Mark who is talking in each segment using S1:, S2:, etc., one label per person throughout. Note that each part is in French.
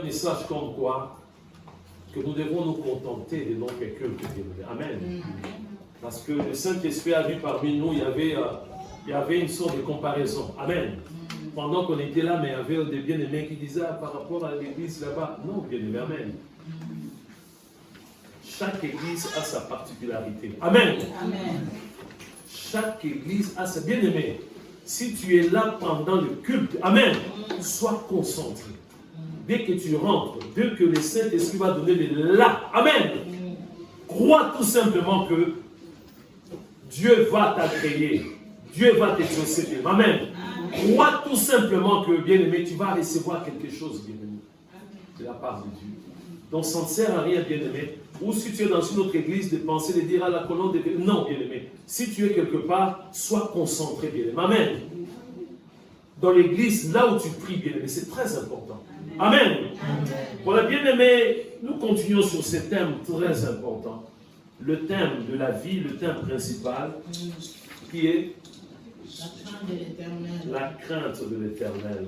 S1: message comme quoi que nous devons nous contenter de notre culte. Amen. Parce que le Saint-Esprit a vu parmi nous, il y avait une sorte de comparaison. Amen. Pendant qu'on était là, mais il y avait des bien-aimés qui disaient par rapport à l'église là-bas. Non, bien-aimés, amen. Chaque église a sa particularité. Amen. Amen. Chaque église a sa bien-aimée. Si tu es là pendant le culte, amen, sois concentré. Dès que tu rentres, dès que le Saint-Esprit va donner le là, amen, crois tout simplement que Dieu va t'agréer. Dieu va t'exaucer. Amen. Crois tout simplement que, bien-aimé, tu vas recevoir quelque chose, bien-aimé, de la part de Dieu. Donc, ça ne sert à rien, bien-aimé. Ou si tu es dans une autre église, de penser, de dire à la colonne de... Non, bien-aimé. Si tu es quelque part, sois concentré, bien-aimé. Amen. Dans l'église, là où tu pries, bien-aimé, c'est très important. Amen. Voilà, bien-aimé, nous continuons sur ce thème très important. Le thème de la vie, le thème principal, qui est la crainte de l'Éternel.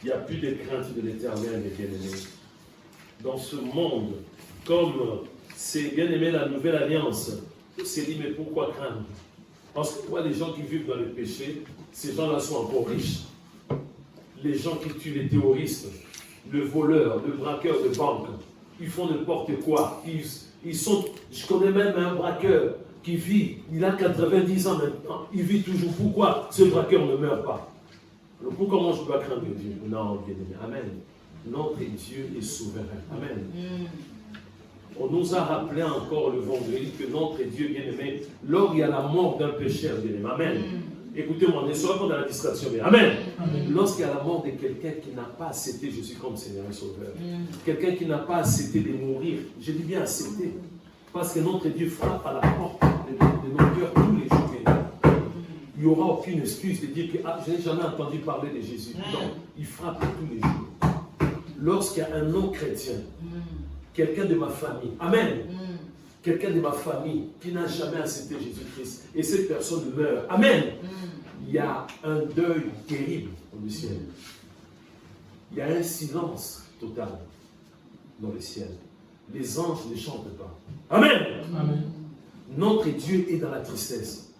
S1: Il n'y a plus de crainte de l'Éternel, mes bien-aimés. Dans ce monde, comme c'est bien aimé la nouvelle alliance, c'est dit, mais pourquoi craindre? Parce que quoi, les gens qui vivent dans le péché, ces gens-là sont encore riches. Les gens qui tuent les terroristes, le voleur, le braqueur de banque, ils font n'importe quoi. Ils sont, je connais même un braqueur qui vit, il a 90 ans maintenant, il vit toujours. Pourquoi ce braqueur ne meurt pas? Alors pourquoi moi je dois craindre Dieu? Non, bien aimé, amen. Notre Dieu est souverain. Amen. On nous a rappelé encore le vendredi que notre Dieu bien-aimé, lors il y a la mort d'un pécheur bien-aimé. Amen. Écoutez-moi, ne soyez pas dans la distraction. Mais amen. Lorsqu'il y a la mort de quelqu'un qui n'a pas accepté Jésus comme Seigneur et Sauveur, quelqu'un qui n'a pas accepté de mourir, je dis bien accepté, parce que notre Dieu frappe à la porte de nos cœurs tous les jours. Il n'y aura aucune excuse de dire que je n'ai jamais entendu parler de Jésus. Non, il frappe tous les jours. Lorsqu'il y a un non-chrétien, quelqu'un de ma famille, amen, quelqu'un de ma famille qui n'a jamais accepté Jésus-Christ, et cette personne meurt, amen, il y a un deuil terrible dans le ciel. Il y a un silence total dans le ciel. Les anges ne chantent pas. Amen. Amen. Notre Dieu est dans la tristesse.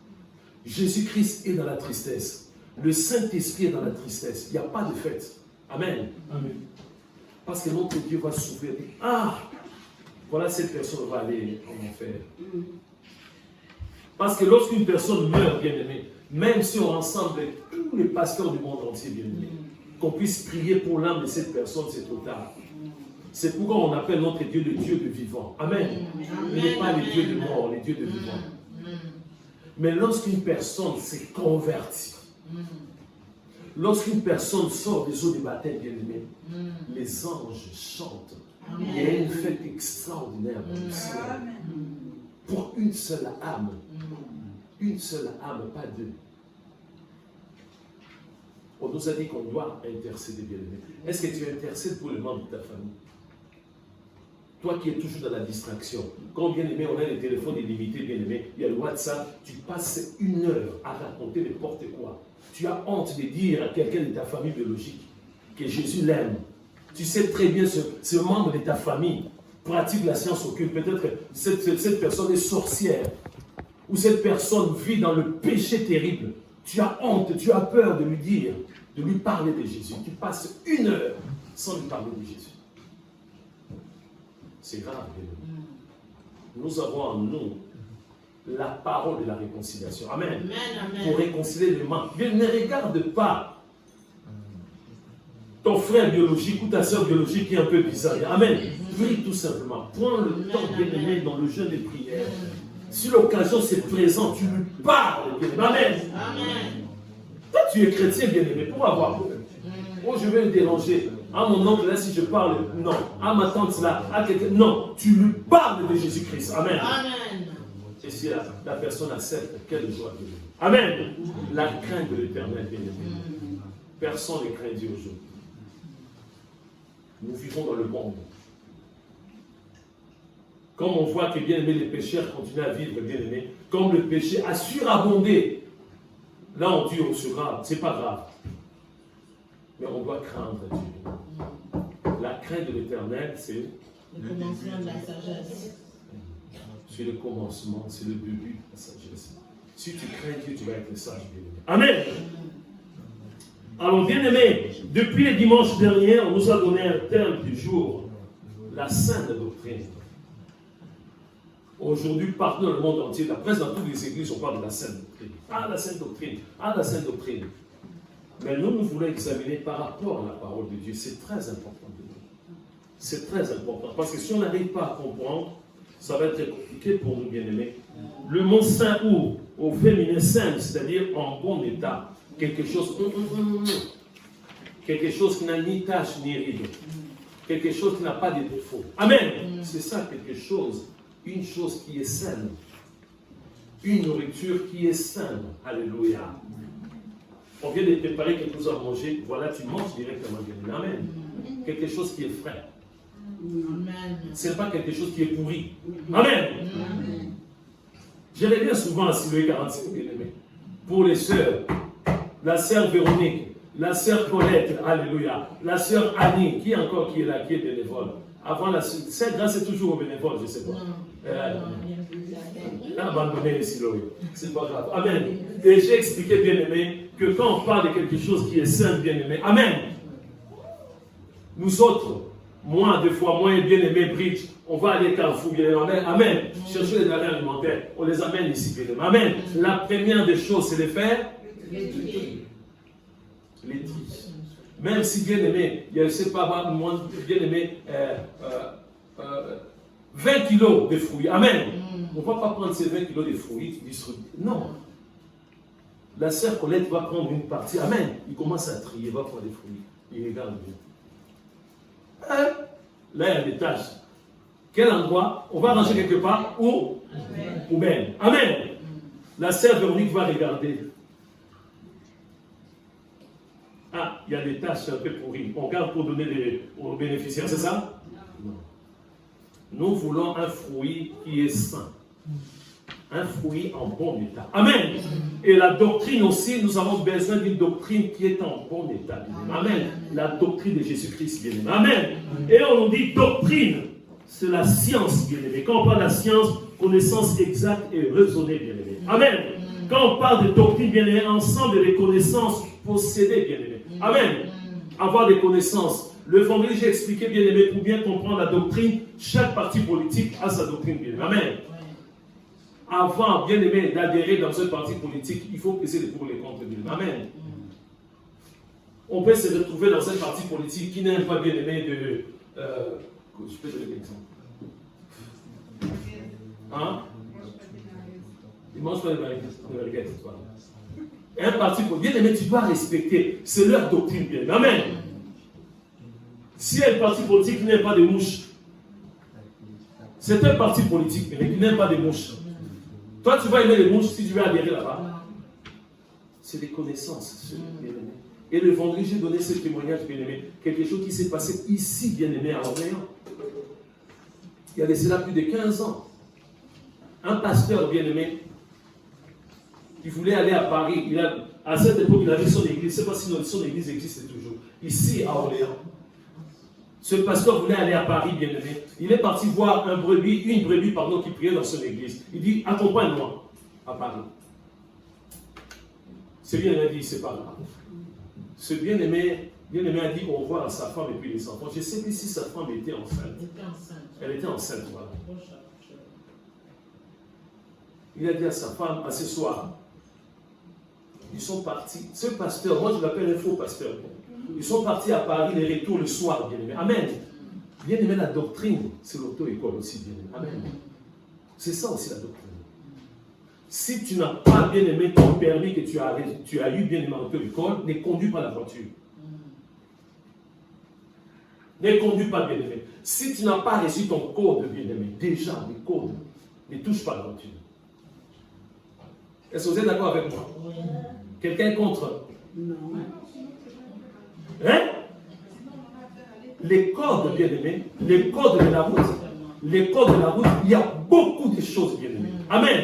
S1: Jésus-Christ est dans la tristesse. Le Saint-Esprit est dans la tristesse. Il n'y a pas de fête. Amen. Amen. Parce que notre Dieu va souffrir. Ah, voilà, cette personne va aller en enfer. Parce que lorsqu'une personne meurt, bien-aimé, même si on rassemble tous les pasteurs du monde entier, bien-aimé, qu'on puisse prier pour l'âme de cette personne, c'est trop tard. C'est pourquoi on appelle notre Dieu le Dieu de vivant. Amen. Il n'est pas le Dieu de mort, le Dieu de vivant. Mais lorsqu'une personne s'est convertie, lorsqu'une personne sort des eaux du baptême, bien-aimé, les anges chantent. Il y a une fête extraordinaire dans le ciel. Pour une seule âme. Une seule âme, pas deux. On nous a dit qu'on doit intercéder, bien-aimé. Est-ce que tu intercèdes pour le membre de ta famille? Toi qui es toujours dans la distraction, quand bien-aimé, on a les téléphones illimités, bien-aimé, il y a le WhatsApp, tu passes 1 heure à raconter n'importe quoi. Tu as honte de dire à quelqu'un de ta famille biologique que Jésus l'aime. Tu sais très bien ce membre de ta famille pratique la science occulte. Peut-être que cette personne est sorcière. Ou cette personne vit dans le péché terrible. Tu as honte, tu as peur de lui dire, de lui parler de Jésus. Tu passes 1 heure sans lui parler de Jésus. C'est grave. Nous avons en nous la parole de la réconciliation. Amen. Amen, amen. Pour réconcilier les mains. Ne regarde pas ton frère biologique ou ta soeur biologique qui est un peu bizarre. Amen. Prie tout simplement. Prends le temps, bien-aimé, dans le jeûne des prières. Si l'occasion se présente, tu lui parles, bien-aimé. Amen. Amen. Toi, tu es chrétien, bien-aimé, pour avoir peur. Oh, je vais le déranger. À mon oncle, là, si je parle, non. À ma tante, là, à quelqu'un, non. Tu lui parles de Jésus-Christ. Amen. Amen. Et si la personne accepte, quelle joie. Amen. La crainte de l'Éternel, bien-aimé. Personne ne craint Dieu aujourd'hui. Nous vivons dans le monde. Comme on voit que bien-aimé, les pécheurs continuent à vivre, bien-aimé, comme le péché a surabondé, là on dit, on sera, c'est pas grave. Mais on doit craindre Dieu. La crainte de l'Éternel, c'est
S2: le commencement de la sagesse.
S1: C'est le commencement, c'est le début de la sagesse. Si tu crains Dieu, tu vas être sage, bien-aimé. Amen. Alors, bien-aimé, depuis le dimanche dernier, on nous a donné un terme du jour, la sainte doctrine. Aujourd'hui, partout dans le monde entier, la presse dans toutes les églises, on parle de la sainte doctrine. Ah, la sainte doctrine. Ah, la sainte doctrine. Mais nous voulons examiner par rapport à la parole de Dieu. C'est très important de nous. C'est très important. Parce que si on n'arrive pas à comprendre, ça va être très compliqué pour nous, bien-aimés. Le mot saint ou au féminin saint, c'est-à-dire en bon état. Quelque chose qui n'a ni tache ni ride. Quelque chose qui n'a pas de défaut. Amen. C'est ça quelque chose. Une chose qui est saine. Une nourriture qui est saine. Alléluia. On vient de préparer quelque chose à manger. Voilà, tu manges directement. Amen. Quelque chose qui est frais. Ce n'est pas quelque chose qui est pourri. Amen. Je reviens souvent à Siloé 45, bien-aimé. Pour les sœurs, la sœur Véronique, la sœur Colette, alléluia, la sœur Annie, qui encore qui est là, qui est bénévole. Avant la sœur Grâce est toujours au bénévole, je ne sais pas. Abandonné les Siloé. C'est pas grave. Amen. Et j'ai expliqué, bien-aimé, que quand on parle de quelque chose qui est sain, bien-aimé, amen. Nous autres, moi, des fois, moi et bien-aimé Bridge, on va aller Carrefour, bien-aimé. Amen. Chercher les denrées alimentaires. On les amène ici, bien-aimé. Amen. La première des choses, c'est de faire les tri. Même si, bien-aimé, il y a, je ne sais pas, bien-aimé, 20 kilos de fruits. Amen. On ne va pas prendre ces 20 kilos de fruits, distribuer. Non. La sœur Colette va prendre une partie. Amen. Il commence à trier, il va prendre des fruits. Il regarde bien. Là, il y a des tâches. Quel endroit? On va ranger quelque part où? Poubelle. Amen. La sœur Véronique va regarder. Ah, il y a des tâches un peu pourries. On garde pour donner aux bénéficiaires, c'est ça? Non. Nous voulons un fruit qui est sain. Un fruit en bon état. Amen. Et la doctrine aussi, nous avons besoin d'une doctrine qui est en bon état. Amen. La doctrine de Jésus-Christ, bien aimé. Amen. Et on nous dit doctrine, c'est la science, bien aimé. Quand on parle de la science, connaissance exacte et raisonnée, bien aimé. Amen. Quand on parle de doctrine, bien aimé, ensemble de connaissances possédées, bien aimé. Amen. Avoir des connaissances. Le vendredi, j'ai expliqué, bien aimé, pour bien comprendre la doctrine, chaque parti politique a sa doctrine, bien aimé. Amen. Avant, bien aimé, d'adhérer dans un parti politique, il faut peser les pour les contre. Amen. On peut se retrouver dans un parti politique qui n'aime pas, bien aimé, de... je peux donner l'exemple. Hein? Ils mangent pas les barriquettes. Un parti politique, bien aimé, tu dois respecter. C'est leur doctrine, bien aimé. Amen. Si un parti politique qui n'aime pas de mouches, c'est un parti politique, mais qui n'aime pas de mouches. Toi, tu vas aimer les mouches si tu veux adhérer là-bas. C'est des connaissances, bien-aimé. Et le vendredi, j'ai donné ce témoignage, bien-aimé. Quelque chose qui s'est passé ici, bien-aimé, à Orléans. Il y a de cela plus de 15 ans. Un pasteur, bien-aimé, qui voulait aller à Paris. À cette époque, il avait son église. Je ne sais pas si son église existe toujours. Ici, à Orléans. Ce pasteur voulait aller à Paris, bien-aimé. Il est parti voir une brebis qui priait dans son église. Il dit, accompagne-moi à Paris. Ce bien-aimé a dit, c'est pas grave. Ce bien-aimé a dit au revoir à sa femme et puis les enfants. Je ne sais plus si sa femme était enceinte. Elle était enceinte, voilà. Il a dit à sa femme, à ce soir, ils sont partis. Ce pasteur, moi je l'appelle un faux pasteur. Ils sont partis à Paris, les retours le soir, bien-aimé. Amen. Bien-aimé, la doctrine, c'est l'auto-école aussi, bien-aimé. Amen. C'est ça aussi la doctrine. Si tu n'as pas, bien-aimé, ton permis que tu as eu, bien-aimé, en auto-école, ne conduis pas la voiture. Ne conduis pas, bien-aimé. Si tu n'as pas reçu ton code, bien-aimé, déjà, les codes, ne touche pas la voiture. Est-ce que vous êtes d'accord avec moi? Quelqu'un est contre? Non. Hein? Les codes, bien-aimés, les codes de la route, il y a beaucoup de choses, bien-aimés. Amen.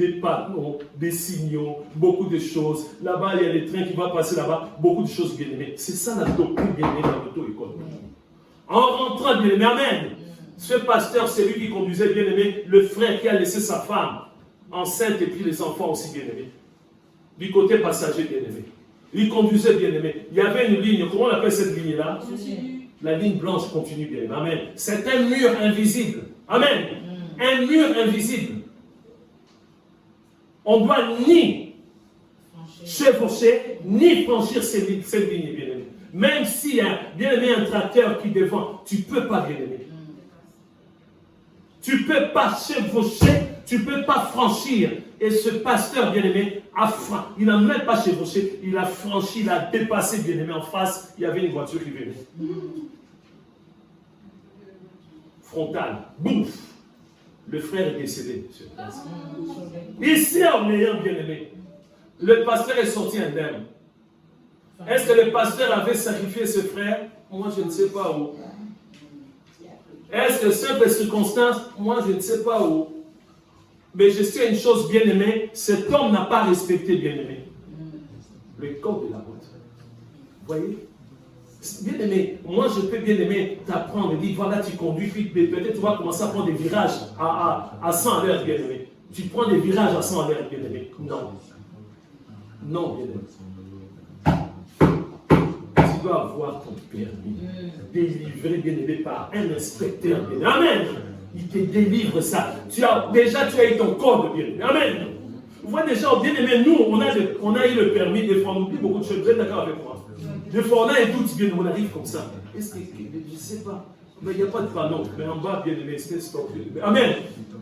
S1: des panneaux, des signaux, beaucoup de choses. Là-bas, il y a des trains qui vont passer là-bas, beaucoup de choses, bien-aimés. C'est ça la doctrine, bien-aimée, dans l'auto-école. En rentrant, bien-aimé, amen. Ce pasteur, c'est lui qui conduisait, bien-aimé, le frère qui a laissé sa femme enceinte et puis les enfants aussi, bien-aimés. Du côté passager, bien-aimé. Il conduisait, bien-aimé. Il y avait une ligne, comment on appelle cette ligne-là? La ligne blanche continue, bien-aimé. Amen. C'est un mur invisible. Amen. Un mur invisible. On ne doit ni chevaucher, ni franchir cette ligne, bien-aimé. Même s'il y a, bien-aimé, un tracteur qui devant, tu ne peux pas, bien-aimé. Tu ne peux pas chevaucher, tu ne peux pas franchir. Et ce pasteur, bien-aimé, il n'a même pas chevauché, il a franchi, il a dépassé, bien-aimé, en face, il y avait une voiture qui venait. Frontal, bouf. Le frère est décédé sur place. Ici, en ayant, bien-aimé, le pasteur est sorti indemne. Est-ce que le pasteur avait sacrifié ce frère? Moi, je ne sais pas où. Est-ce que simple circonstance? Moi, je ne sais pas où. Mais je sais une chose, bien-aimé, cet homme n'a pas respecté, bien-aimé, le code de la route. Vous voyez? Bien-aimé, moi je peux, bien-aimé, t'apprendre, dire voilà, tu conduis vite, mais peut-être tu vas commencer à prendre des virages à 100 à l'heure, bien-aimé. Tu prends des virages à 100 à l'heure, bien-aimé. Non. Non, bien-aimé. Tu dois avoir ton permis délivré, bien-aimé, par un inspecteur, bien-aimé. Amen. Il te délivre ça. Tu as eu ton code, bien-aimé. Amen. Vous voyez déjà, bien-aimé, nous, on a eu le permis, des fois, on oublie beaucoup de choses. Vous êtes d'accord avec moi? Des fois, on a un doute, bien, on arrive comme ça. Est-ce que, je ne sais pas, mais il n'y a pas de panneau. Mais en bas, bien aimé, c'est stop. Amen.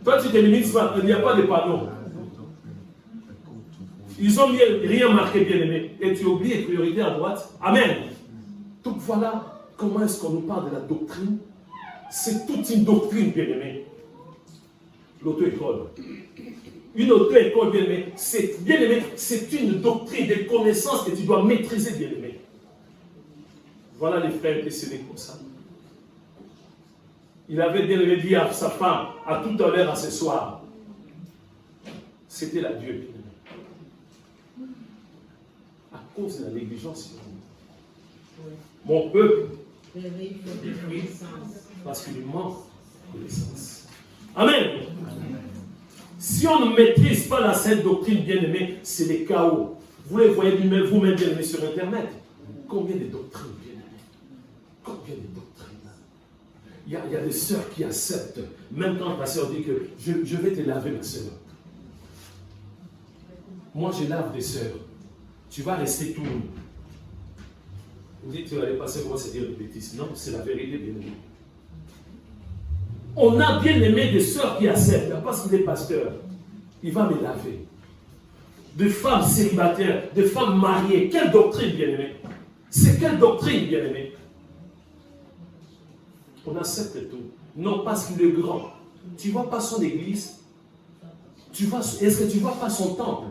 S1: Toi, tu te limites pas, il n'y a pas de panneau. Ils n'ont rien marqué, bien aimé. Et tu oublies les priorités à droite. Amen. Donc voilà comment est-ce qu'on nous parle de la doctrine. C'est toute une doctrine, bien aimé. L'auto-école. Une auto-école, bien aimé, c'est une doctrine, des connaissances que tu dois maîtriser, bien aimé. Voilà les frères décédés comme ça. Il avait bien aimé dit à sa femme, à toute heure, à ce soir. C'était la Dieu, bien aimé. À cause de la négligence. Mon peuple, parce qu'il manque de connaissance. Amen. Si on ne maîtrise pas la sainte doctrine, bien-aimée, c'est le chaos. Vous les voyez vous-même, bien-aimés, sur Internet. Combien de doctrines, bien-aimés? Combien de doctrines? Il y a des sœurs qui acceptent. Même quand la sœur dit que je vais te laver, ma sœur. Moi, je lave des sœurs. Tu vas rester tout nu. Vous dites, tu vas aller passer, comment c'est dire des bêtises? Non, c'est la vérité, bien-aimé. On a bien aimé des sœurs qui acceptent, parce qu'il est pasteur. Il va me laver. Des femmes célibataires, des femmes mariées. Quelle doctrine, bien-aimé? C'est quelle doctrine, bien-aimé? On accepte tout. Non parce qu'il est grand. Tu ne vois pas son église? Est-ce que tu ne vois pas son temple?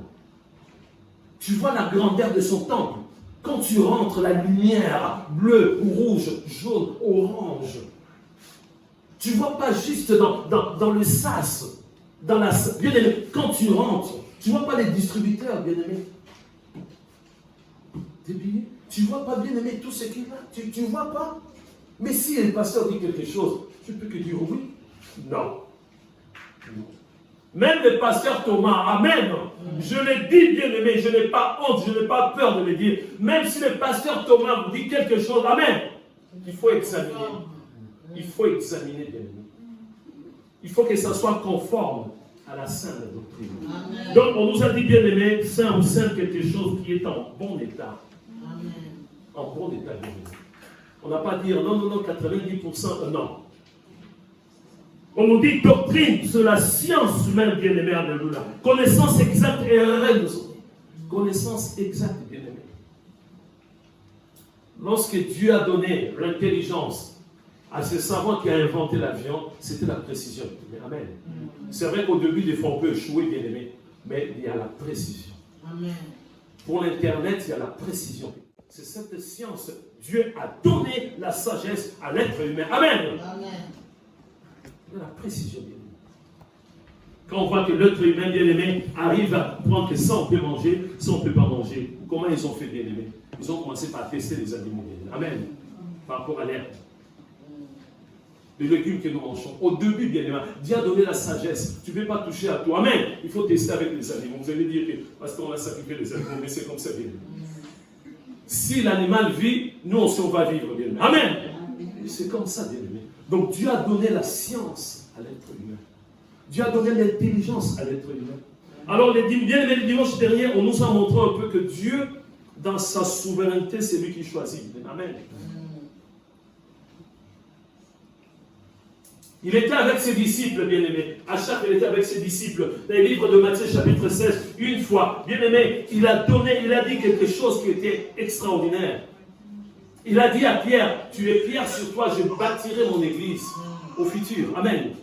S1: Tu vois la grandeur de son temple? Quand tu rentres, la lumière bleue, rouge, jaune, orange. Tu ne vois pas juste dans le sas, bien-aimé, quand tu rentres, tu ne vois pas les distributeurs, bien-aimé. Des billets. Tu ne vois pas, bien-aimé, tout ce qu'il y a. Tu ne vois pas. Mais si le pasteur dit quelque chose, tu peux que dire oui. Non. Même le pasteur Thomas, amen. Je le dis, bien-aimé, je n'ai pas honte, je n'ai pas peur de le dire. Même si le pasteur Thomas vous dit quelque chose, amen. Il faut examiner. Il faut examiner, bien-aimé. Il faut que ça soit conforme à la sainte doctrine. Amen. Donc, on nous a dit, bien-aimé, saint ou saint quelque chose qui est en bon état. Amen. En bon état, bien-aimé. On n'a pas dit non, 90%, non. On nous dit doctrine sur la science humaine, bien-aimé, alléluia. Connaissance exacte et réelle de son. Connaissance exacte, bien-aimé. Lorsque Dieu a donné l'intelligence à ce savant qui a inventé l'avion, c'était la précision. Amen. C'est vrai qu'au début, des fois, on peut échouer, bien aimé, mais il y a la précision. Amen. Pour l'Internet, il y a la précision. C'est cette science. Dieu a donné la sagesse à l'être humain. Amen. Amen. Il y a la précision, bien aimé. Quand on voit que l'être humain bien-aimé arrive à prendre que ça on peut manger, ça on ne peut pas manger. Comment ils ont fait bien-aimé? Ils ont commencé par tester les animaux. Amen. Par rapport à l'herbe. Les légumes que nous mangeons. Au début, bien-aimé, Dieu a donné la sagesse. Tu ne peux pas toucher à toi. Amen. Il faut tester avec les animaux. Vous allez dire que parce qu'on a sacrifié les animaux, mais c'est comme ça, bien-aimé. Si l'animal vit, nous aussi on va vivre, bien-aimé. Amen. C'est comme ça, bien-aimé. Donc Dieu a donné la science à l'être humain. Dieu a donné l'intelligence à l'être humain. Alors, bien-aimés, le dimanche dernier, on nous a montré un peu que Dieu, dans sa souveraineté, c'est lui qui choisit. Amen. Il était avec ses disciples, bien-aimés. Achab, il était avec ses disciples. Dans le livre de Matthieu, chapitre 16, une fois, bien-aimé, il a dit quelque chose qui était extraordinaire. Il a dit à Pierre, tu es Pierre, sur toi, je bâtirai mon église au futur. Amen.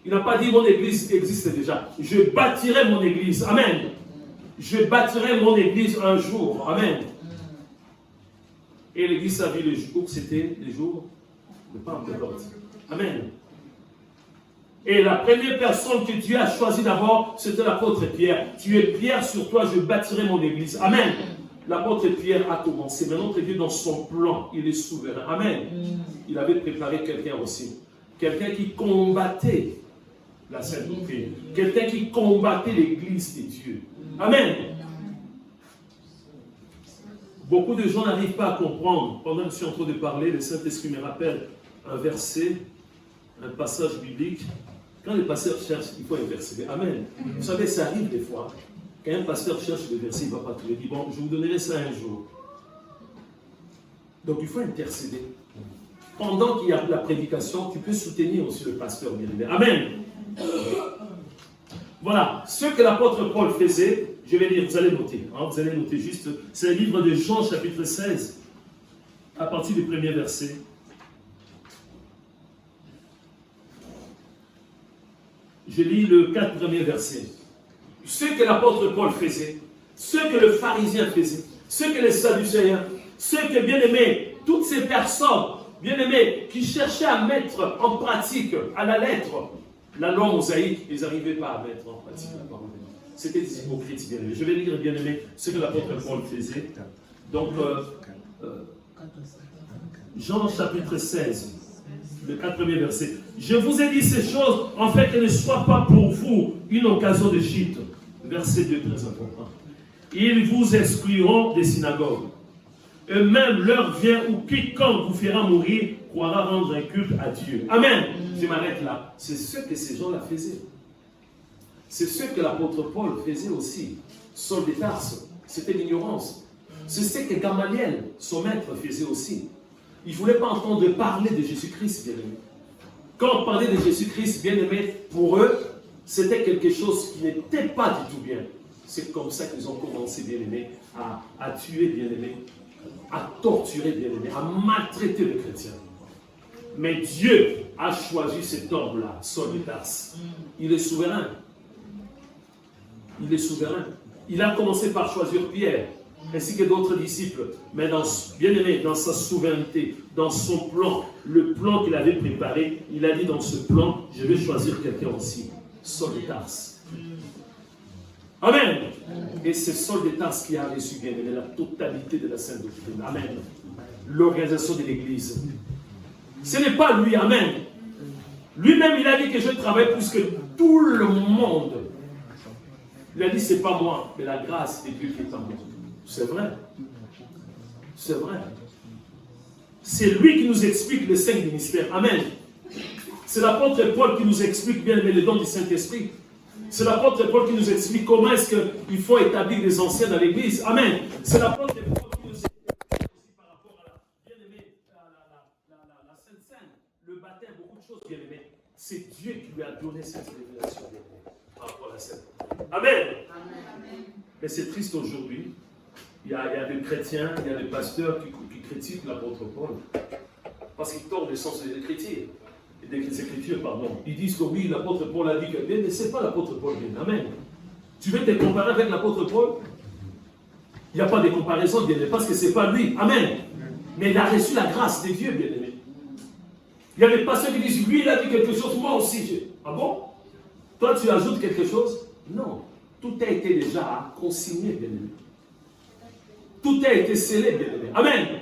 S1: Il n'a pas dit mon église existe déjà. Je bâtirai mon église. Amen. Je bâtirai mon église un jour. Amen. Et l'église a vu les jours, c'était les jours de Pentecôte. Amen. Et la première personne que Dieu a choisi d'abord, c'était l'apôtre Pierre. Tu es Pierre, sur toi je bâtirai mon église. Amen. L'apôtre Pierre a commencé. Mais notre Dieu, dans son plan, il est souverain. Amen. Il avait préparé quelqu'un aussi. Quelqu'un qui combattait la sainte doctrine. Quelqu'un qui combattait l'église de Dieu. Amen. Beaucoup de gens n'arrivent pas à comprendre. Pendant que je suis en train de parler, le Saint-Esprit me rappelle un verset, un passage biblique. Quand les pasteurs cherchent, il faut inverser. Amen. Vous savez, ça arrive des fois. Quand un pasteur cherche le verset, il ne va pas trouver. Il dit, bon, je vous donnerai ça un jour. Donc, il faut intercéder. Pendant qu'il y a la prédication, tu peux soutenir aussi le pasteur bien-aimé. Amen. Voilà. Ce que l'apôtre Paul faisait, je vais lire, vous allez noter. Hein, vous allez noter juste. C'est le livre de Jean, chapitre 16, à partir du premier verset. Je lis le 4 premiers versets. Ce que l'apôtre Paul faisait, ce que le pharisien faisait, ce que les sadducéens, ce que, bien-aimés, toutes ces personnes, bien-aimés, qui cherchaient à mettre en pratique, à la lettre, la loi mosaïque, ils n'arrivaient pas à mettre en pratique la parole. C'était des hypocrites, bien-aimés. Je vais lire, bien-aimés, ce que l'apôtre Paul faisait. Donc, Jean chapitre 16. Le 4 premiers versets. Je vous ai dit ces choses, en fait, qu'elles ne soient pas pour vous une occasion de chute. Verset 2, très important. Ils vous excluront des synagogues. Eux-mêmes, l'heure vient où quiconque vous fera mourir croira rendre un culte à Dieu. Amen. Je m'arrête là. C'est ce que ces gens-là faisaient. C'est ce que l'apôtre Paul faisait aussi. Saul de Tarse, c'était l'ignorance. C'est ce que Gamaliel, son maître, faisait aussi. Il ne voulait pas entendre parler de Jésus-Christ, bien-aimé. Quand on parlait de Jésus-Christ, bien-aimé, pour eux, c'était quelque chose qui n'était pas du tout bien. C'est comme ça qu'ils ont commencé, bien-aimé, à tuer, bien-aimé, à torturer, bien-aimé, à maltraiter les chrétiens. Mais Dieu a choisi cet homme-là, Saul de Tarse. Il est souverain. Il est souverain. Il a commencé par choisir Pierre, ainsi que d'autres disciples, mais bien aimé, dans sa souveraineté, dans son plan, le plan qu'il avait préparé, il a dit dans ce plan, je vais choisir quelqu'un aussi, Saul de Tarse. Amen. Et c'est Saul de Tarse qui a reçu, bien aimé, la totalité de la sainte doctrine. Amen. L'organisation de l'Église. Ce n'est pas lui, amen. Lui-même, il a dit que je travaille plus que tout le monde. Il a dit, ce n'est pas moi, mais la grâce de Dieu qui est en moi. C'est vrai. C'est vrai. C'est lui qui nous explique les 5 ministères. Amen. C'est l'apôtre Paul qui nous explique bien les dons du Saint-Esprit. C'est l'apôtre Paul qui nous explique comment est-ce qu'il faut établir les anciens dans l'Église. Amen. C'est l'apôtre Paul qui nous explique aussi par rapport à la Sainte Seine, le baptême, beaucoup de choses, bien aimé. C'est Dieu qui lui a donné cette révélation par rapport à la Sainte. Amen. Mais c'est triste aujourd'hui. Il y a des chrétiens, il y a des pasteurs qui critiquent l'apôtre Paul parce qu'ils tordent le sens des Écritures. Des Écritures, pardon. Ils disent que oui, l'apôtre Paul a dit que... Mais ce n'est pas l'apôtre Paul, bien. Amen. Tu veux te comparer avec l'apôtre Paul? Il n'y a pas de comparaison, bien aimé, parce que ce n'est pas lui. Amen. Mais il a reçu la grâce de Dieu, bien aimé. Il y a des pasteurs qui disent, lui, il a dit quelque chose, moi aussi. Ah bon? Toi, tu ajoutes quelque chose? Non. Tout a été déjà consigné, bien-aimé. Tout a été scellé, bien-aimé. Amen.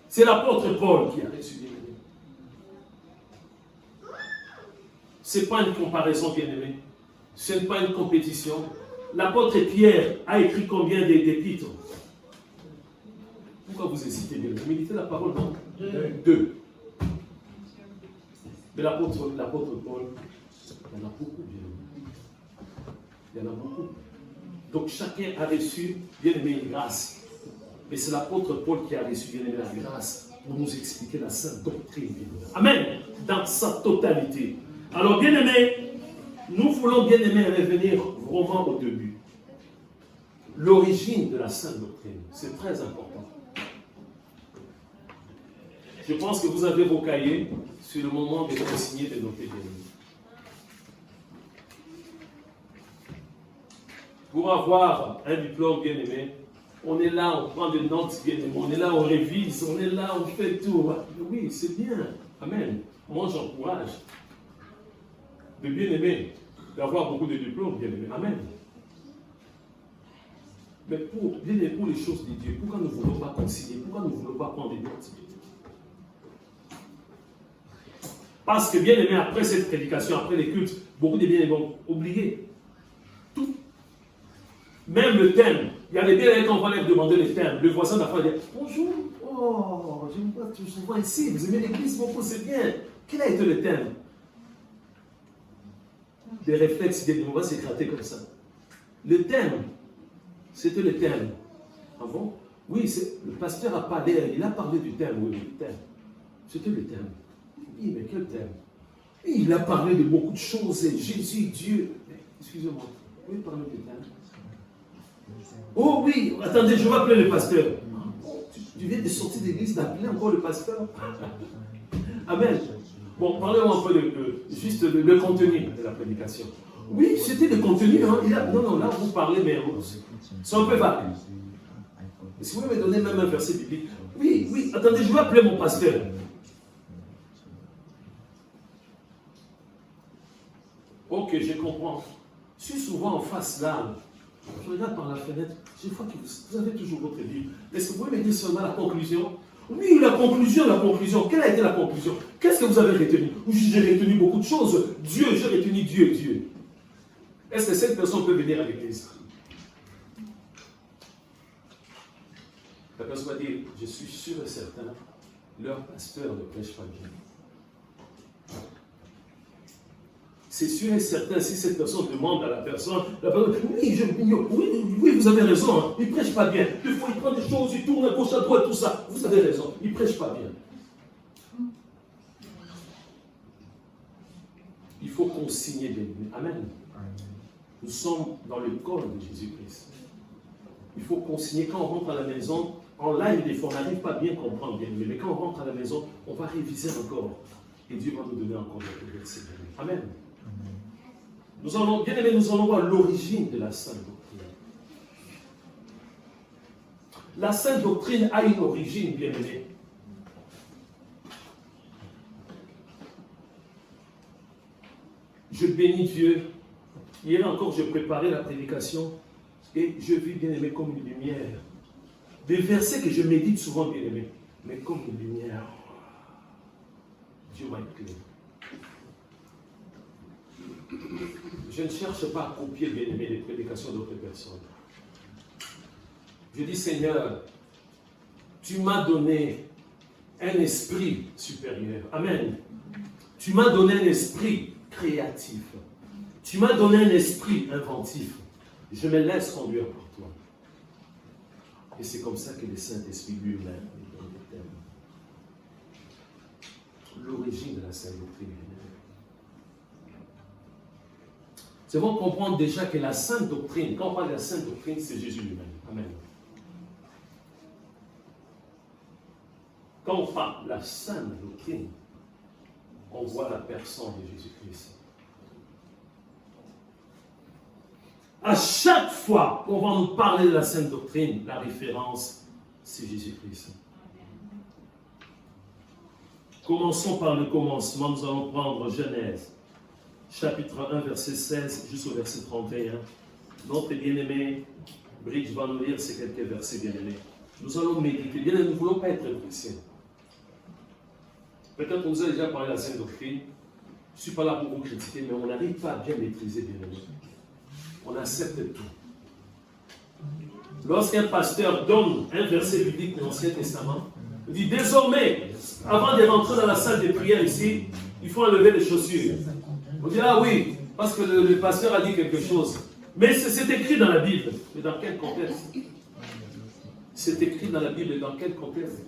S1: C'est l'apôtre Paul qui a reçu, bien-aimé. Ce n'est pas une comparaison, bien-aimé. Ce n'est pas une compétition. L'apôtre Pierre a écrit combien d'épîtres? Pourquoi vous hésitez, bien-aimé? Méditez la parole, non? Deux. Mais l'apôtre Paul, il y en a beaucoup, bien-aimé. Il y en a beaucoup. Donc chacun a reçu, bien-aimé, une grâce. Et c'est l'apôtre Paul qui a reçu, bien-aimé, la grâce pour nous expliquer la sainte doctrine, bien-aimé. Amen. Dans sa totalité. Alors, bien-aimé, nous voulons, bien-aimé, revenir vraiment au début. L'origine de la sainte doctrine, c'est très important. Je pense que vous avez vos cahiers sur le moment de consigner de noter, bien-aimé. Pour avoir un diplôme, bien-aimé, on est là, on prend des notes, bien-aimé, on est là, on révise, on est là, on fait tout. Oui, c'est bien. Amen. Moi, j'encourage de bien-aimer, d'avoir beaucoup de diplômes, bien-aimé. Amen. Mais pour les choses de Dieu, pourquoi nous ne voulons pas consigner? Pourquoi nous ne voulons pas prendre des notes? Parce que, bien-aimé, après cette prédication, après les cultes, beaucoup de bien-aimés vont oublier tout. Même le thème. Il y a des bien-aimés quand on va leur demander le thème. Le voisin d'affaires dit bonjour, oh, je vous vois toujours ici, vous aimez l'église beaucoup, c'est bien. Quel a été le thème? Des réflexes, on va s'éclater comme ça. Le thème, c'était le thème. Ah bon? Oui, le pasteur a parlé, il a parlé du thème, oui, le thème. C'était le thème. Oui, mais quel thème? Il a parlé de beaucoup de choses, Jésus, Dieu. Excusez-moi, oui, parlez du thème. Oh oui, attendez, je vais appeler le pasteur. Tu viens de sortir de l'église d'appeler encore le pasteur? Amen. Bon, parlez-moi un peu juste le contenu de la prédication. Oui, c'était le contenu. Hein. Non, là, vous parlez, mais c'est un peu vague. Si vous pouvez me donner même un verset biblique. Oui, attendez, je vais appeler mon pasteur. Ok, je comprends. Je suis souvent en face là. Je regarde par la fenêtre. Je vois que vous avez toujours votre Bible. Est-ce que vous pouvez me dire seulement la conclusion? Oui, la conclusion. Quelle a été la conclusion? Qu'est-ce que vous avez retenu? J'ai retenu beaucoup de choses. Dieu, j'ai retenu Dieu. Est-ce que cette personne peut venir à l'église? La personne va dire, je suis sûr et certain, leur pasteur ne prêche pas bien. C'est sûr et certain, si cette personne demande à la personne oui, vous avez raison, hein, il ne prêche pas bien. Des fois, il prend des choses, il tourne à gauche, à droite, tout ça. Vous avez raison, il ne prêche pas bien. Il faut consigner bien. Amen. Nous sommes dans le corps de Jésus-Christ. Il faut consigner. Quand on rentre à la maison, en live, des fois, on n'arrive pas à bien comprendre bien. Mais quand on rentre à la maison, on va réviser encore. Et Dieu va nous donner encore des versets. Amen. Nous allons voir l'origine de la sainte doctrine. La sainte doctrine a une origine, bien-aimée. Je bénis Dieu. Hier encore, je préparais la prédication et je vis, bien-aimé, comme une lumière. Des versets que je médite souvent, bien-aimé, mais comme une lumière. Dieu m'a éclairé. Je ne cherche pas à copier, bien-aimé, les prédications d'autres personnes. Je dis, Seigneur, tu m'as donné un esprit supérieur. Amen. Tu m'as donné un esprit créatif. Tu m'as donné un esprit inventif. Je me laisse conduire par toi. Et c'est comme ça que le Saint-Esprit lui-même nous donne des thèmes. L'origine de la sainte doctrine. C'est bon comprendre déjà que la sainte doctrine, quand on parle de la sainte doctrine, c'est Jésus lui-même. Amen. Quand on parle de la sainte doctrine, on voit la personne de Jésus-Christ. À chaque fois qu'on va nous parler de la sainte doctrine, la référence, c'est Jésus-Christ. Commençons par le commencement. Nous allons prendre Genèse, chapitre 1, verset 16 jusqu'au verset 31. Notre bien-aimé Bridge va nous lire ces quelques versets, bien-aimés. Nous allons méditer. Bien-aimés, nous ne voulons pas être chrétiens. Peut-être qu'on nous a déjà parlé de la Sainte Doctrine. Je ne suis pas là pour vous critiquer, mais on n'arrive pas à bien maîtriser, bien-aimés. On accepte tout. Lorsqu'un pasteur donne un verset biblique de l'Ancien Testament, il dit désormais, avant de rentrer dans la salle de prière ici, il faut enlever les chaussures. On dit ah oui, parce que le pasteur a dit quelque chose. Mais c'est écrit dans la Bible. Mais dans quel contexte? C'est écrit dans la Bible. Dans quel contexte?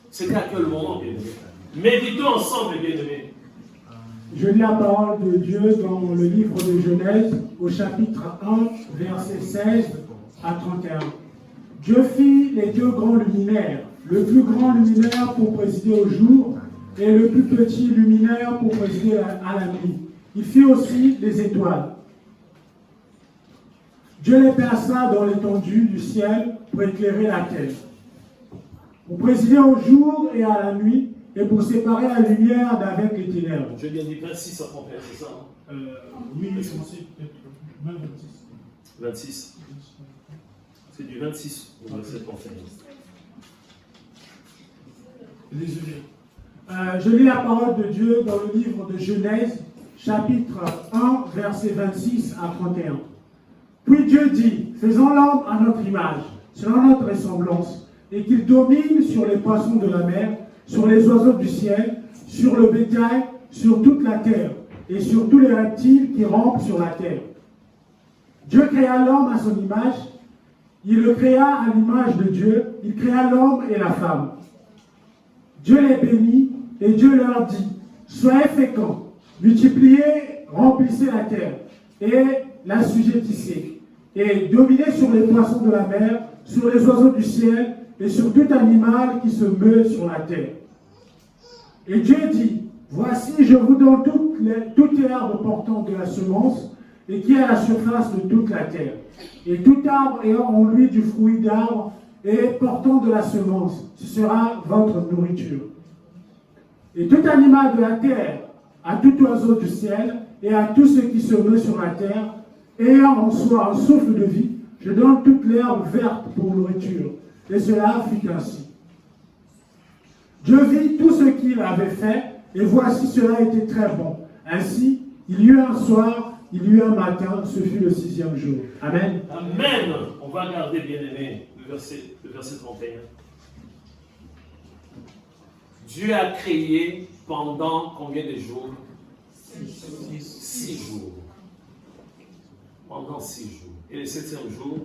S1: C'était à quel moment, bien-aimés? Méditons ensemble, bien-aimés.
S3: Je lis la parole de Dieu dans le livre de Genèse, au chapitre 1, versets 16 à 31. Dieu fit les deux grands luminaires, le plus grand luminaire pour présider au jour et le plus petit luminaire pour présider à la nuit. Il fit aussi les étoiles. Dieu les plaça dans l'étendue du ciel pour éclairer la terre, pour présider au jour et à la nuit, et pour séparer la lumière d'avec les ténèbres.
S1: Je viens du 26 à 31, c'est ça?
S3: Oui, mais c'est peut-être même 26.
S1: 26. C'est du 26 au verset 31.
S3: Désolé. Je lis la parole de Dieu dans le livre de Genèse, chapitre 1, versets 26 à 31. Puis Dieu dit, faisons l'homme à notre image, selon notre ressemblance, et qu'il domine sur les poissons de la mer, sur les oiseaux du ciel, sur le bétail, sur toute la terre, et sur tous les reptiles qui rampent sur la terre. Dieu créa l'homme à son image, il le créa à l'image de Dieu, il créa l'homme et la femme. Dieu les bénit, et Dieu leur dit, soyez féconds, multipliez, remplissez la terre, et l'assujettissez, et dominez sur les poissons de la mer, sur les oiseaux du ciel, et sur tout animal qui se meut sur la terre. Et Dieu dit, voici, je vous donne toute herbe portant de la semence, et qui est à la surface de toute la terre. Et tout arbre ayant en lui du fruit d'arbre, et portant de la semence, ce sera votre nourriture. Et tout animal de la terre, à tout oiseau du ciel, et à tout ce qui se meut sur la terre, ayant en soi un souffle de vie, je donne toute l'herbe verte pour nourriture. Et cela fut ainsi. Dieu vit tout ce qu'il avait fait, et voici cela était très bon. Ainsi, il y eut un soir, il y eut un matin, ce fut le 6e jour. Amen.
S1: Amen. On va regarder, bien-aimé, le verset 31. Dieu a créé pendant combien de jours? 6 jours. Pendant 6 jours. Et le 7e jour?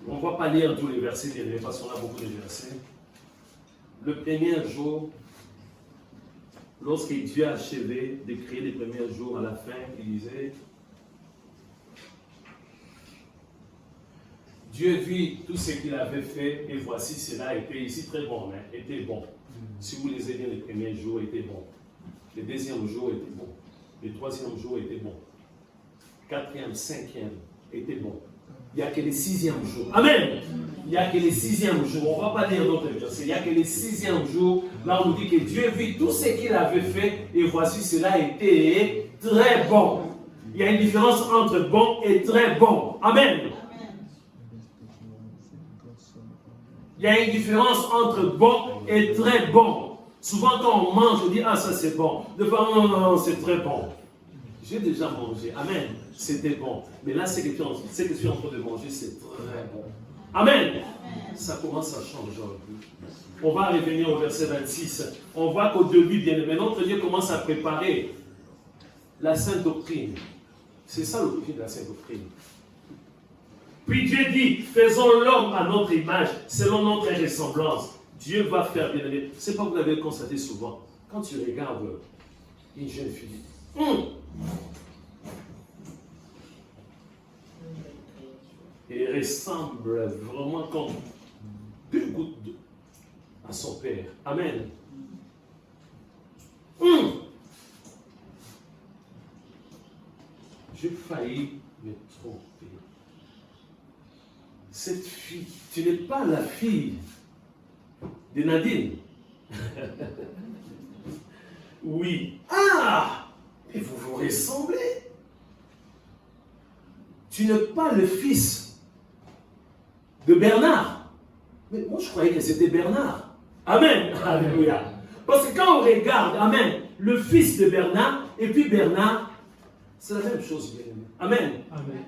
S1: On ne va pas lire tous les versets, bien-aimés, parce qu'on a beaucoup de versets. Le premier jour, lorsque Dieu a achevé de créer les premiers jours, à la fin, il disait, Dieu vit tout ce qu'il avait fait, et voici cela était ici très bon, hein, était bon. Si vous lisez bien, les premiers jours étaient bons. Le deuxième jour était bon. Le troisième jour était bon. Quatrième, cinquième était bon. Il n'y a que le 6e jour. Amen. Il n'y a que le 6e jour. On ne va pas lire d'autres versets. Il n'y a que le 6e jour. Là, on nous dit que Dieu vit tout ce qu'il avait fait, et voici cela était très bon. Il y a une différence entre bon et très bon. Amen. Il y a une différence entre bon et très bon. Souvent, quand on mange, on dit, ah, ça c'est bon. De fois, non, non, non, c'est très bon. J'ai déjà mangé. Amen. C'était bon. Mais là, ce que je suis en train de manger, c'est très bon. Amen. Ça commence à changer aujourd'hui. On va revenir au verset 26. On voit qu'au début, bien aimé, notre Dieu commence à préparer la Sainte Doctrine. C'est ça l'objectif de la Sainte Doctrine. Puis Dieu dit, faisons l'homme à notre image, selon notre ressemblance. Dieu va faire, bien aimé. C'est pas que vous l'avez constaté souvent. Quand tu regardes une jeune fille, et elle ressemble vraiment comme deux gouttes d'eau à son père. Amen. J'ai failli me tromper. cette fille, tu n'es pas la fille de Nadine. Oui. Ah, mais vous vous ressemblez. Tu n'es pas le fils de Bernard. Mais moi, je croyais que c'était Bernard. Amen. Alléluia. Parce que quand on regarde, amen, le fils de Bernard et puis Bernard, c'est la même chose, bien aimé. Amen.
S3: Amen.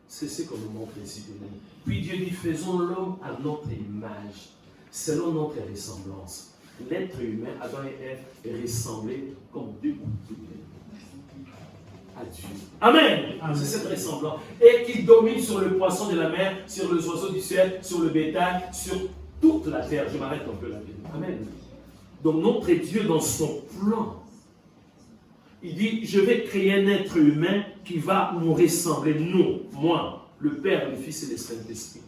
S1: C'est ce qu'on nous montre ici, bien aimé. Puis Dieu dit, faisons l'homme à notre image, selon notre ressemblance. L'être humain, Adam et Ève, ressemblaient comme deux gouttes à Dieu. Amen.
S3: Amen. C'est
S1: cette ressemblance. Et qui domine sur le poisson de la mer, sur les oiseaux du ciel, sur le bétail, sur toute la terre. Je m'arrête un peu là. Amen. Donc notre Dieu, dans son plan, il dit, je vais créer un être humain qui va nous ressembler, nous, moi, le Père, le Fils et le Saint-Esprit.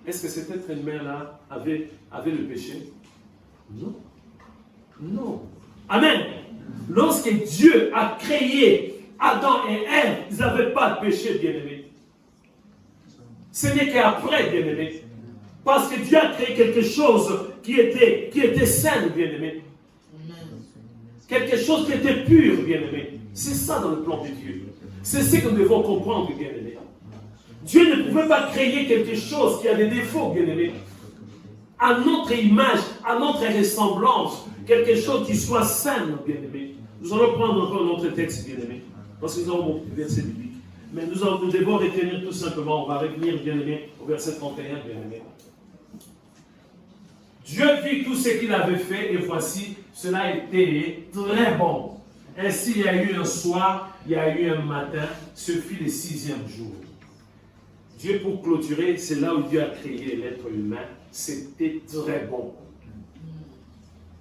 S1: Est-ce que cet être humain-là avait le péché? Non. Non. Amen. Lorsque Dieu a créé Adam et Ève, ils n'avaient pas de péché, bien-aimés. Ce n'est qu'après, bien-aimés. Parce que Dieu a créé quelque chose qui était sain, bien-aimés. Quelque chose qui était pur, bien-aimés. C'est ça dans le plan de Dieu. C'est ce que nous devons comprendre, bien-aimés. Dieu ne pouvait pas créer quelque chose qui a des défauts, bien-aimés. À notre image, à notre ressemblance, quelque chose qui soit sain, bien-aimés. Nous allons prendre encore notre texte, bien-aimés, parce que nous avons beaucoup de versets bibliques. Mais nous devons retenir tout simplement, on va revenir, bien-aimés, au verset 31, bien-aimés. Dieu vit tout ce qu'il avait fait, et voici, cela était très bon. Ainsi, il y a eu un soir, il y a eu un matin, ce fut le 6e jour. Dieu, pour clôturer, c'est là où Dieu a créé l'être humain. C'était très bon.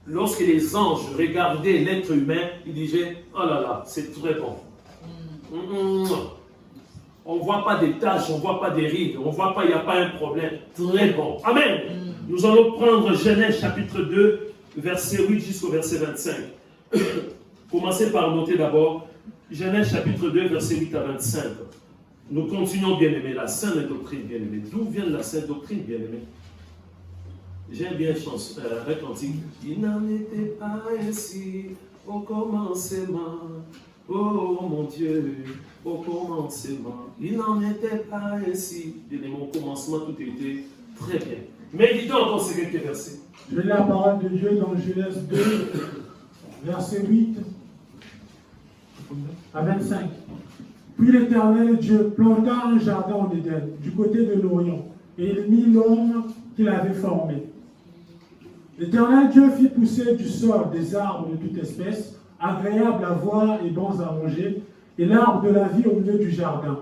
S1: Lorsque les anges regardaient l'être humain, ils disaient, oh là là, c'est très bon. On ne voit pas des taches, on ne voit pas des rides, on ne voit pas, il n'y a pas un problème. Très bon. Amen. Nous allons prendre Genèse chapitre 2, verset 8 jusqu'au verset 25. Commencez par noter d'abord Genèse chapitre 2, verset 8 à 25. Nous continuons, bien-aimés, la sainte doctrine, bien-aimés. D'où vient la sainte doctrine, bien-aimés? J'aime bien un cantique. Il n'en était pas ainsi au commencement. Oh mon Dieu, au commencement. Il n'en était pas ainsi. Bien-aimés, au commencement, tout était très bien. Méditons encore ces quelques versets.
S3: Je lis la parole de Dieu dans Genèse 2, verset 8 à 25. Puis l'Éternel Dieu planta un jardin en Éden, du côté de l'Orient, et il mit l'homme qu'il avait formé. L'Éternel Dieu fit pousser du sol des arbres de toute espèce, agréables à voir et bons à manger, et l'arbre de la vie au milieu du jardin,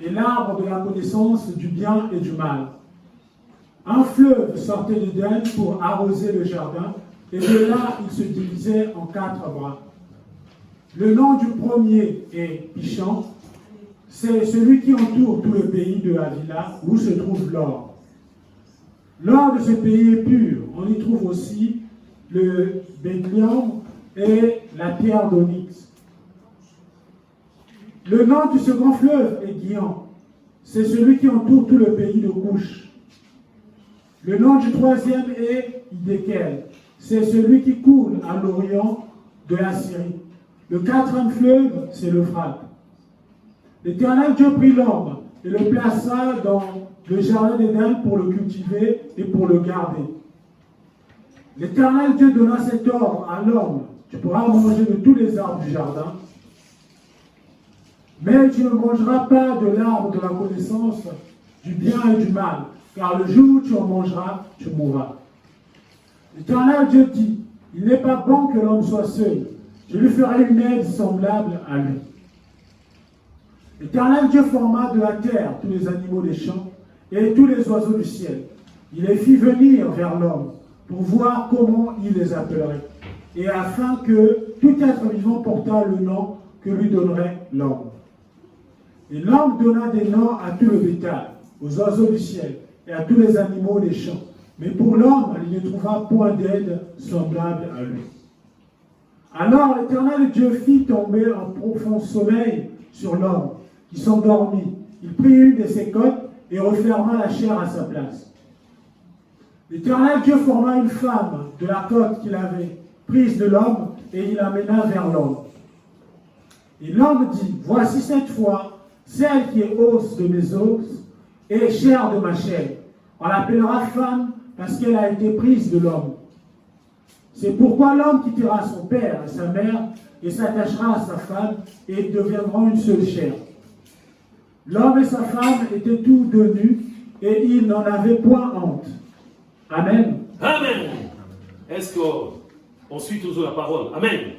S3: et l'arbre de la connaissance du bien et du mal. Un fleuve sortait d'Éden pour arroser le jardin, et de là il se divisait en 4 bras. Le nom du premier est Pishon. C'est celui qui entoure tout le pays de Havila, où se trouve l'or. L'or de ce pays est pur. On y trouve aussi le bédlium et la pierre d'onyx. Le nom du second fleuve est Guion. C'est celui qui entoure tout le pays de Couche. Le nom du troisième est Idékel. C'est celui qui coule à l'orient de la Syrie. Le 4e fleuve, c'est l'Euphrate. L'Éternel Dieu prit l'homme et le plaça dans le jardin d'Éden pour le cultiver et pour le garder. L'Éternel Dieu donna cet ordre à l'homme: tu pourras manger de tous les arbres du jardin, mais tu ne mangeras pas de l'arbre de la connaissance du bien et du mal, car le jour où tu en mangeras, tu mourras. L'Éternel Dieu dit: il n'est pas bon que l'homme soit seul, je lui ferai une aide semblable à lui. L'Éternel Dieu forma de la terre tous les animaux des champs et tous les oiseaux du ciel. Il les fit venir vers l'homme pour voir comment il les appellerait, et afin que tout être vivant portât le nom que lui donnerait l'homme. Et l'homme donna des noms à tout le bétail, aux oiseaux du ciel et à tous les animaux des champs. Mais pour l'homme, il ne trouva point d'aide semblable à lui. Alors l'Éternel Dieu fit tomber un profond sommeil sur l'homme, qui s'endormit. Il prit une de ses côtes et referma la chair à sa place. L'Éternel Dieu forma une femme de la côte qu'il avait prise de l'homme et il l'amena vers l'homme. Et l'homme dit, voici cette fois celle qui est os de mes os et chair de ma chair. On l'appellera femme parce qu'elle a été prise de l'homme. C'est pourquoi l'homme quittera son père et sa mère et s'attachera à sa femme et ils deviendront une seule chair. L'homme et sa femme étaient tous deux nus et ils n'en avaient point honte. Amen.
S1: Amen. Est-ce qu'on suit toujours la parole? Amen.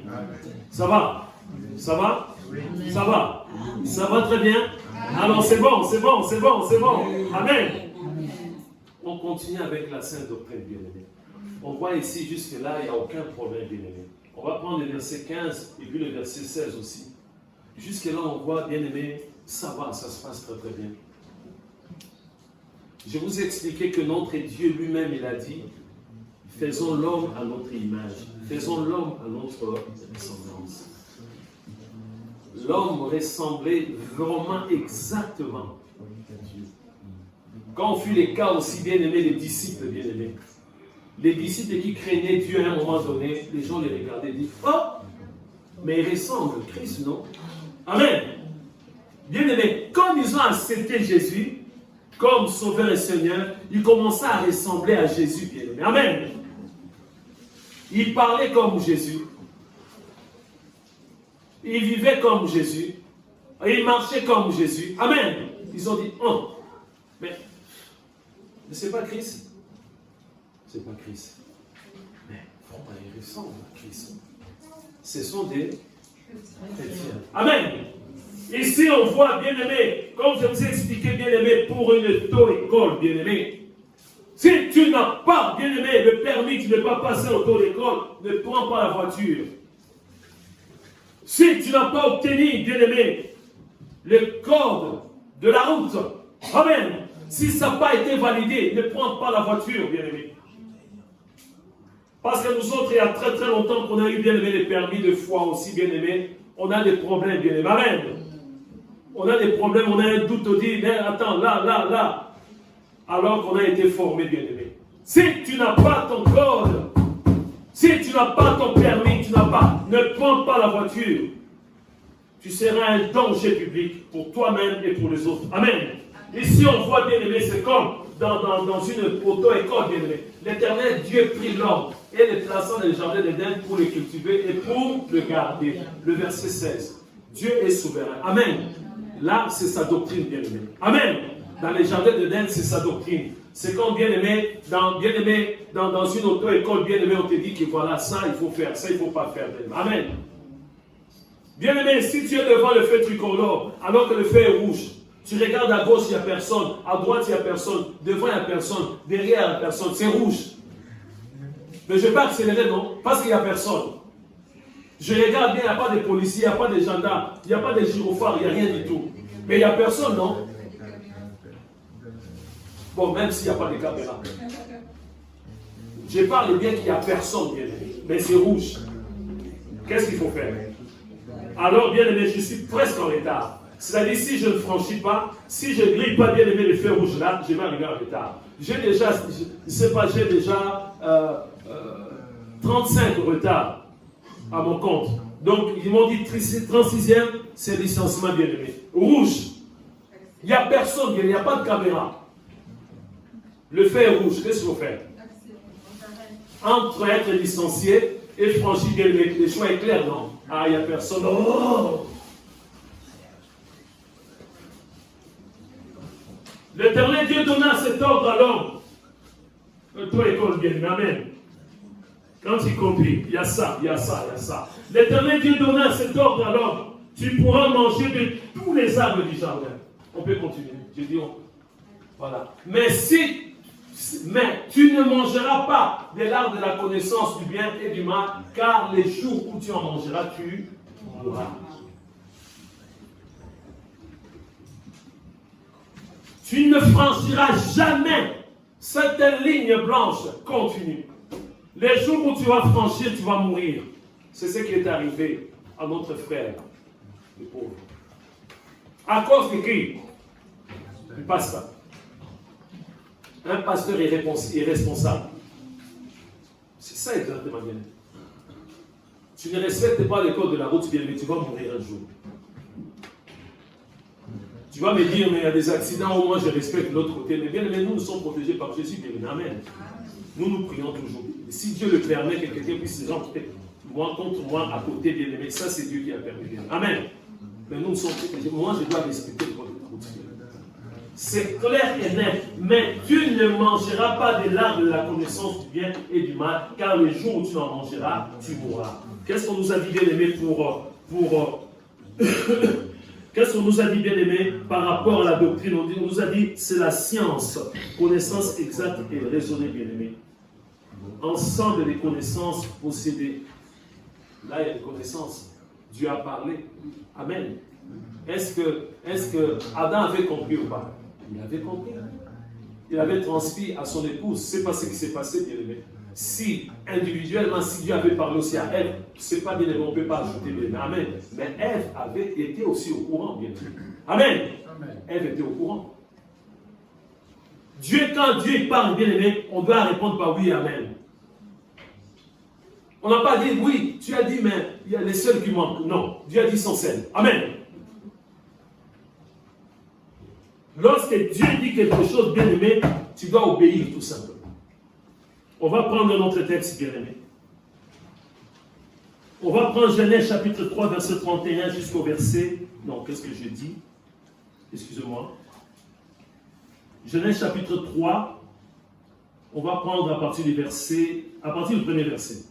S1: Ça va? Ça va? Ça va? Ça va très bien? Alors c'est bon, c'est bon, c'est bon, c'est bon. Amen. On continue avec la sainte doctrine, bien-aimés. On voit ici, jusque-là, il n'y a aucun problème, bien-aimés. On va prendre le verset 15 et puis le verset 16 aussi. Jusque-là, on voit, bien-aimés, ça va, ça se passe très très bien. Je vous ai expliqué que notre Dieu lui-même, il a dit, faisons l'homme à notre image, faisons l'homme à notre ressemblance. L'homme ressemblait vraiment exactement à Dieu. Quand on fut les cas aussi bien-aimés, les disciples bien-aimés, les disciples qui craignaient Dieu à un moment donné, les gens les regardaient et disaient, oh, mais il ressemble à Christ, non? Amen. Bien-aimés, quand ils ont accepté Jésus comme Sauveur et Seigneur, ils commençaient à ressembler à Jésus, bien-aimés. Amen. Ils parlaient comme Jésus. Ils vivaient comme Jésus. Ils marchaient comme Jésus. Amen. Ils ont dit, oh, mais ce n'est pas Christ. Ce n'est pas Christ. Mais vraiment, ils ressemblent à Christ. Ce sont des chrétiens. Amen. Ici, on voit, bien-aimé, comme je vous ai expliqué, bien-aimé, pour une auto-école, bien-aimé. Si tu n'as pas, bien-aimé, le permis, tu ne peux pas passer l'auto-école, ne prends pas la voiture. Si tu n'as pas obtenu, bien-aimé, le code de la route, amen. Si ça n'a pas été validé, ne prends pas la voiture, bien-aimé. Parce que nous autres, il y a très très longtemps qu'on a eu, bien-aimé, les permis de foi aussi, bien-aimé, on a des problèmes, bien-aimé. Amen. On a des problèmes, on a un doute, on dit, mais attends, là. Alors qu'on a été formé, bien-aimé. Si tu n'as pas ton code, si tu n'as pas ton permis, ne prends pas la voiture. Tu seras un danger public pour toi-même et pour les autres. Amen. Ici, on voit, bien-aimé, c'est comme dans une auto-école, bien-aimé. L'Éternel Dieu prit l'homme et le plaça dans le jardin d'Éden pour le cultiver et pour le garder. Le verset 16. Dieu est souverain. Amen. Là, c'est sa doctrine, bien-aimé. Amen. Dans les jardins d'Éden, c'est sa doctrine. C'est comme bien-aimé, dans une auto-école, bien-aimé, on te dit que voilà, ça, il faut faire, ça, il ne faut pas faire. Amen. Bien-aimé, si tu es devant le feu tricolore, alors que le feu est rouge, tu regardes à gauche, il n'y a personne, à droite, il n'y a personne, devant, il n'y a personne, derrière, il n'y a personne, c'est rouge. Mais je ne vais pas accélérer, non, parce qu'il n'y a personne. Je regarde bien, il n'y a pas de policiers, il n'y a pas de gendarmes, il n'y a pas de gyrophares, il n'y a rien du tout. Mais il n'y a personne, non? Bon, même s'il n'y a pas de caméra. Je parle bien qu'il n'y a personne, bien aimé, mais c'est rouge. Qu'est-ce qu'il faut faire? Alors, bien aimé, je suis presque en retard. C'est-à-dire, si je ne franchis pas, si je ne grille pas, bien aimé, le feu rouge là, je vais arriver en retard. J'ai déjà, je ne sais pas, j'ai déjà 35 retards à mon compte. Donc, ils m'ont dit 36e, c'est licenciement, bien aimé. Rouge. Il n'y a personne, il n'y a pas de caméra. Le feu est rouge, qu'est-ce qu'il faut faire? Entre être licencié et franchir, bien aimé, le choix est clair, non? Ah, il n'y a personne. Oh! L'Éternel Dieu donna cet ordre à l'homme. Toi, école, bien aimé, amen. Quand il comprit, il y a ça, il y a ça, il y a ça. L'Éternel Dieu donna cet ordre à l'homme. Tu pourras manger de tous les arbres du jardin. On peut continuer. Je dis, voilà. Mais tu ne mangeras pas de l'arbre de la connaissance du bien et du mal, car les jours où tu en mangeras, tu mourras. Tu ne franchiras jamais cette ligne blanche continue. Les jours où tu vas franchir, tu vas mourir. C'est ce qui est arrivé à notre frère, le pauvre. À cause de qui? Du pasteur. Un pasteur est responsable. C'est ça exactement bien. Tu ne respectes pas les codes de la route, bien, mais tu vas mourir un jour. Tu vas me dire, mais il y a des accidents, au moins je respecte l'autre côté. Mais bien, mais nous sommes protégés par Jésus, bien. Amen. Nous prions toujours. Et si Dieu le permet, que quelqu'un puisse rentrer moi contre moi à côté, bien aimé, ça c'est Dieu qui a permis. Bien. Amen. Mais nous sommes protégés. Moi, je dois respecter le code de la route. C'est clair et net. Mais tu ne mangeras pas de l'arbre de la connaissance du bien et du mal, car le jour où tu en mangeras, tu mourras. Qu'est-ce qu'on nous a dit, bien aimé, Qu'est-ce qu'on nous a dit, bien aimé, par rapport à la doctrine? On nous a dit, c'est la science, connaissance exacte et raisonnée, bien aimé. Ensemble des connaissances possédées. Là, il y a des connaissances. Dieu a parlé. Amen. Est-ce que Adam avait compris ou pas? Il avait compris. Il avait transmis à son épouse. C'est pas ce qui s'est passé, bien aimé. Si individuellement, si Dieu avait parlé aussi à Ève, c'est pas bien aimé, on ne peut pas ajouter bien aimé. Amen. Mais Ève avait été aussi au courant, bien aimé. Amen. Ève était au courant. Dieu, quand Dieu parle, bien aimé, on doit répondre par oui, amen. On n'a pas dit oui, tu as dit, mais il y a les seuls qui manquent. Non, Dieu a dit sans scène. Amen. Lorsque Dieu dit quelque chose, bien aimé, tu dois obéir tout simplement. On va prendre notre texte, bien aimé. On va prendre Genèse chapitre 3, verset 31 jusqu'au verset... Non, qu'est-ce que je dis? Excusez-moi. Genèse chapitre 3, on va prendre à partir du premier verset.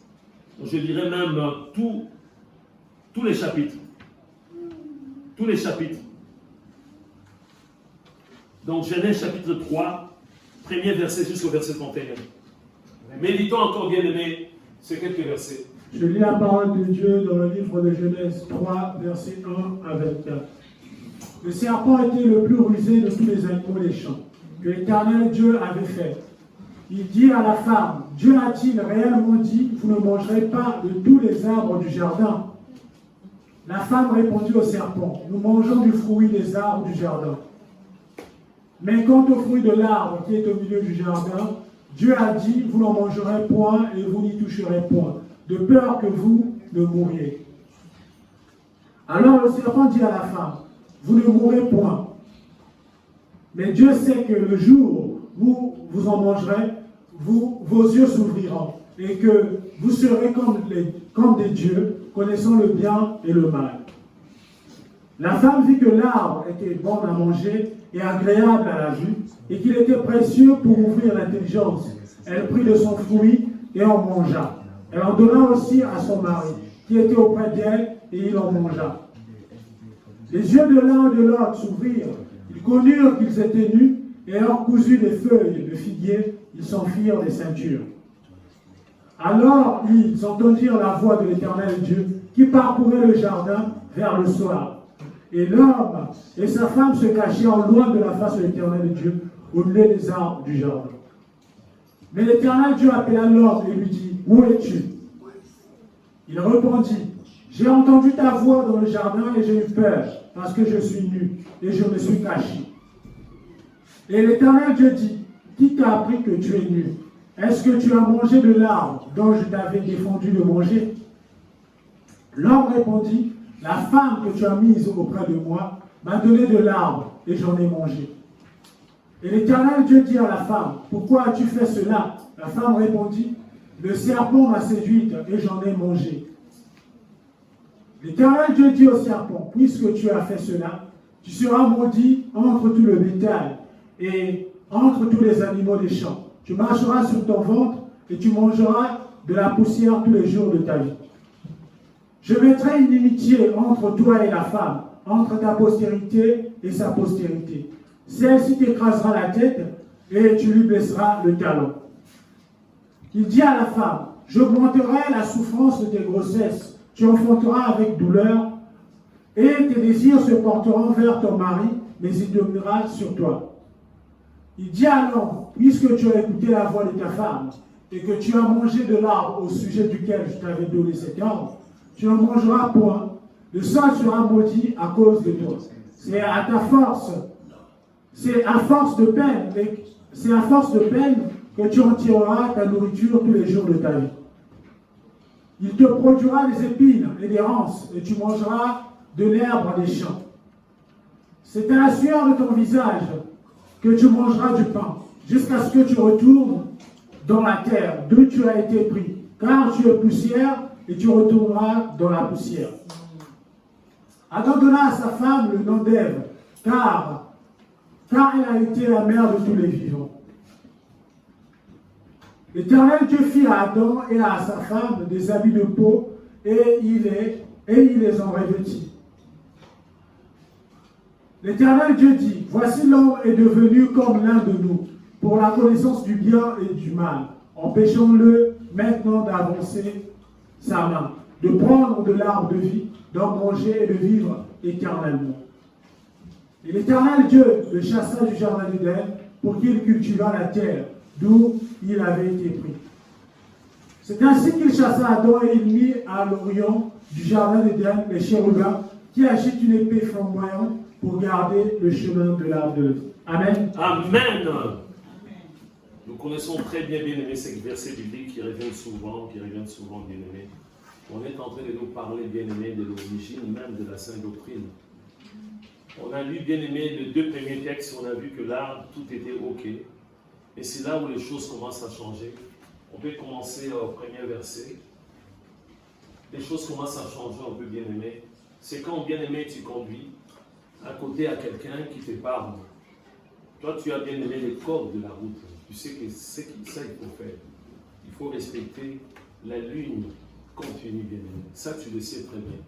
S1: Donc, je dirais même tous les chapitres. Tous les chapitres. Donc Genèse chapitre 3, premier verset jusqu'au verset 31. Méditons encore, bien aimé, ces quelques versets.
S3: Je lis la parole de Dieu dans le livre de Genèse 3, versets 1 à 24. Le serpent était le plus rusé de tous les animaux des champs que l'Éternel Dieu avait fait. Il dit à la femme, Dieu a-t-il réellement dit, vous ne mangerez pas de tous les arbres du jardin? La femme répondit au serpent, nous mangeons du fruit des arbres du jardin. Mais quant au fruit de l'arbre qui est au milieu du jardin, Dieu a dit, vous n'en mangerez point et vous n'y toucherez point, de peur que vous ne mouriez. Alors le serpent dit à la femme, vous ne mourrez point. Mais Dieu sait que le jour où vous en mangerez, vos yeux s'ouvriront et que vous serez comme des dieux, connaissant le bien et le mal. La femme vit que l'arbre était bon à manger et agréable à la vue, et qu'il était précieux pour ouvrir l'intelligence. Elle prit de son fruit et en mangea. Elle en donna aussi à son mari, qui était auprès d'elle, et il en mangea. Les yeux de l'un et de l'autre s'ouvrirent. Ils connurent qu'ils étaient nus, et ayant cousu des feuilles de figuier, ils s'en firent des ceintures. Alors ils entendirent la voix de l'Éternel Dieu, qui parcourait le jardin vers le soir. Et l'homme et sa femme se cachèrent loin de la face de l'Éternel Dieu, au milieu des arbres du jardin. Mais l'Éternel Dieu appela l'homme et lui dit, où es-tu? Il répondit, j'ai entendu ta voix dans le jardin et j'ai eu peur, parce que je suis nu, et je me suis caché. Et l'Éternel Dieu dit, qui t'a appris que tu es nu? Est-ce que tu as mangé de l'arbre dont je t'avais défendu de manger? L'homme répondit, la femme que tu as mise auprès de moi m'a donné de l'arbre et j'en ai mangé. Et l'Éternel Dieu dit à la femme, pourquoi as-tu fait cela? La femme répondit, le serpent m'a séduite et j'en ai mangé. L'Éternel Dieu dit au serpent, puisque tu as fait cela, tu seras maudit entre tout le bétail et entre tous les animaux des champs. Tu marcheras sur ton ventre et tu mangeras de la poussière tous les jours de ta vie. Je mettrai une inimitié entre toi et la femme, entre ta postérité et sa postérité. Celle-ci t'écrasera la tête et tu lui blesseras le talon. Il dit à la femme, j'augmenterai la souffrance de tes grossesses, tu enfanteras avec douleur, et tes désirs se porteront vers ton mari, mais il dominera sur toi. Il dit à l'homme, puisque tu as écouté la voix de ta femme, et que tu as mangé de l'arbre au sujet duquel je t'avais donné cet ordre, tu n'en mangeras point, le sol sera maudit à cause de toi. C'est à ta force. C'est à force de peine. C'est à force de peine que tu en tireras ta nourriture tous les jours de ta vie. Il te produira des épines et des ronces, et tu mangeras de l'herbe des champs. C'est à la sueur de ton visage que tu mangeras du pain, jusqu'à ce que tu retournes dans la terre d'où tu as été pris. Car tu es poussière, et tu retourneras dans la poussière. Adam donna à sa femme le nom d'Ève, car elle a été la mère de tous les vivants. L'Éternel Dieu fit à Adam et à sa femme des habits de peau, et il les en revêtit. L'Éternel Dieu dit, voici l'homme est devenu comme l'un de nous, pour la connaissance du bien et du mal. Empêchons-le maintenant d'avancer sa main, de prendre de l'arbre de vie, d'en manger et de vivre éternellement. Et l'Éternel Dieu le chassa du jardin d'Éden pour qu'il cultivât la terre d'où il avait été pris. C'est ainsi qu'il chassa Adam et il mit à l'orient du jardin d'Éden les chérubins qui agitent une épée flamboyante pour garder le chemin de l'arbre de vie. Amen.
S1: Amen. Nous connaissons très bien, bien-aimés, ces versets bibliques qui reviennent souvent, bien-aimés. On est en train de nous parler, bien-aimés, de l'origine même de la Sainte Doctrine. On a lu, bien-aimés, les deux premiers textes, on a vu que là, tout était OK. Et c'est là où les choses commencent à changer. On peut commencer au premier verset. Les choses commencent à changer un peu, bien-aimés. C'est quand, bien-aimé, tu conduis à côté à quelqu'un qui te parle. Toi, tu as bien aimé les codes de la route. Tu sais que c'est ça qu'il faut faire. Il faut respecter la ligne continue, bien aimé. Ça, tu le sais très bien.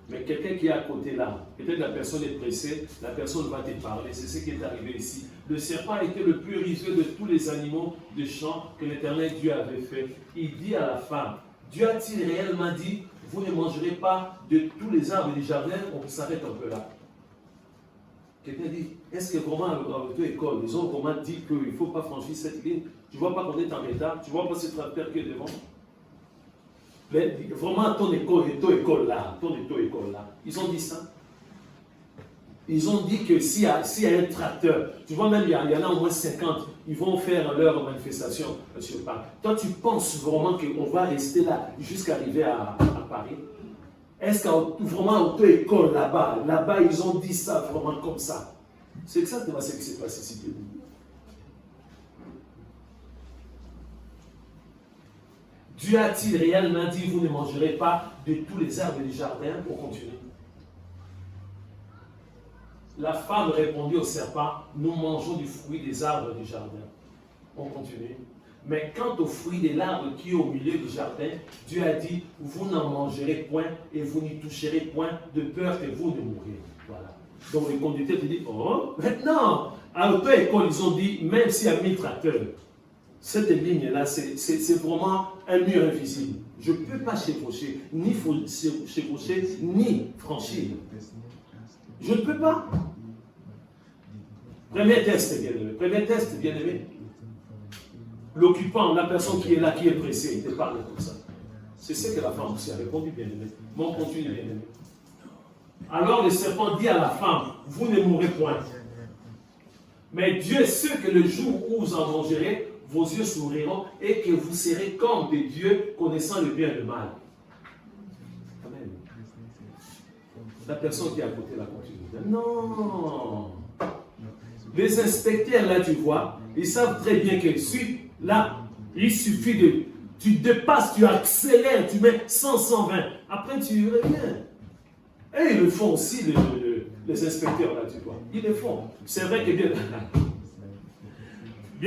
S1: Mais quelqu'un qui est à côté là, peut-être la personne est pressée, la personne va te parler. C'est ce qui est arrivé ici. Le serpent était le plus risqué de tous les animaux de champ que l'Éternel Dieu avait fait. Il dit à la femme, Dieu a-t-il réellement dit, vous ne mangerez pas de tous les arbres du jardin? On s'arrête un peu là. Quelqu'un dit, est-ce que vraiment à l'auto-école, ils ont vraiment dit qu'il ne faut pas franchir cette ligne? Tu ne vois pas qu'on est en retard? Tu ne vois pas ce tracteur qui est devant? Mais vraiment, ton auto-école là, ils ont dit ça. Ils ont dit que s'il y a un tracteur, tu vois même, il y en a au moins 50, ils vont faire leur manifestation sur Paris. Toi, tu penses vraiment qu'on va rester là jusqu'à arriver à Paris? Est-ce qu'à vraiment auto-école là-bas, ils ont dit ça vraiment comme ça? C'est exactement ce qui s'est passé ici. Dieu a-t-il réellement dit, vous ne mangerez pas de tous les arbres du jardin? Pour continuer. La femme répondit au serpent, nous mangeons du fruit des arbres du jardin. On continue. Mais quant au fruit de l'arbre qui est au milieu du jardin, Dieu a dit, vous n'en mangerez point et vous n'y toucherez point de peur que vous ne mouriez. Voilà. Donc le conducteur te dit, oh, maintenant, à l'auto-école, ils ont dit, même s'il y a 1000 tracteurs, cette ligne-là, c'est vraiment un mur invisible. Je ne peux pas chevaucher, ni franchir. Je ne peux pas. Premier test, bien-aimé. L'occupant, la personne qui est là, qui est pressée, il te parle de tout ça. C'est ce que la femme aussi a répondu, bien-aimé. Mais on continue, bien-aimé. Alors le serpent dit à la femme, vous ne mourrez point. Mais Dieu sait que le jour où vous en mangerez, vos yeux s'ouvriront et que vous serez comme des dieux connaissant le bien et le mal. Amen. La personne qui est à côté la continue. Non. Les inspecteurs, là, tu vois, ils savent très bien que là, il suffit de... Tu dépasses, tu accélères, tu mets 100, 120. Après, tu reviens. Et ils le font aussi, les inspecteurs, là, tu vois. Ils le font. C'est vrai que bien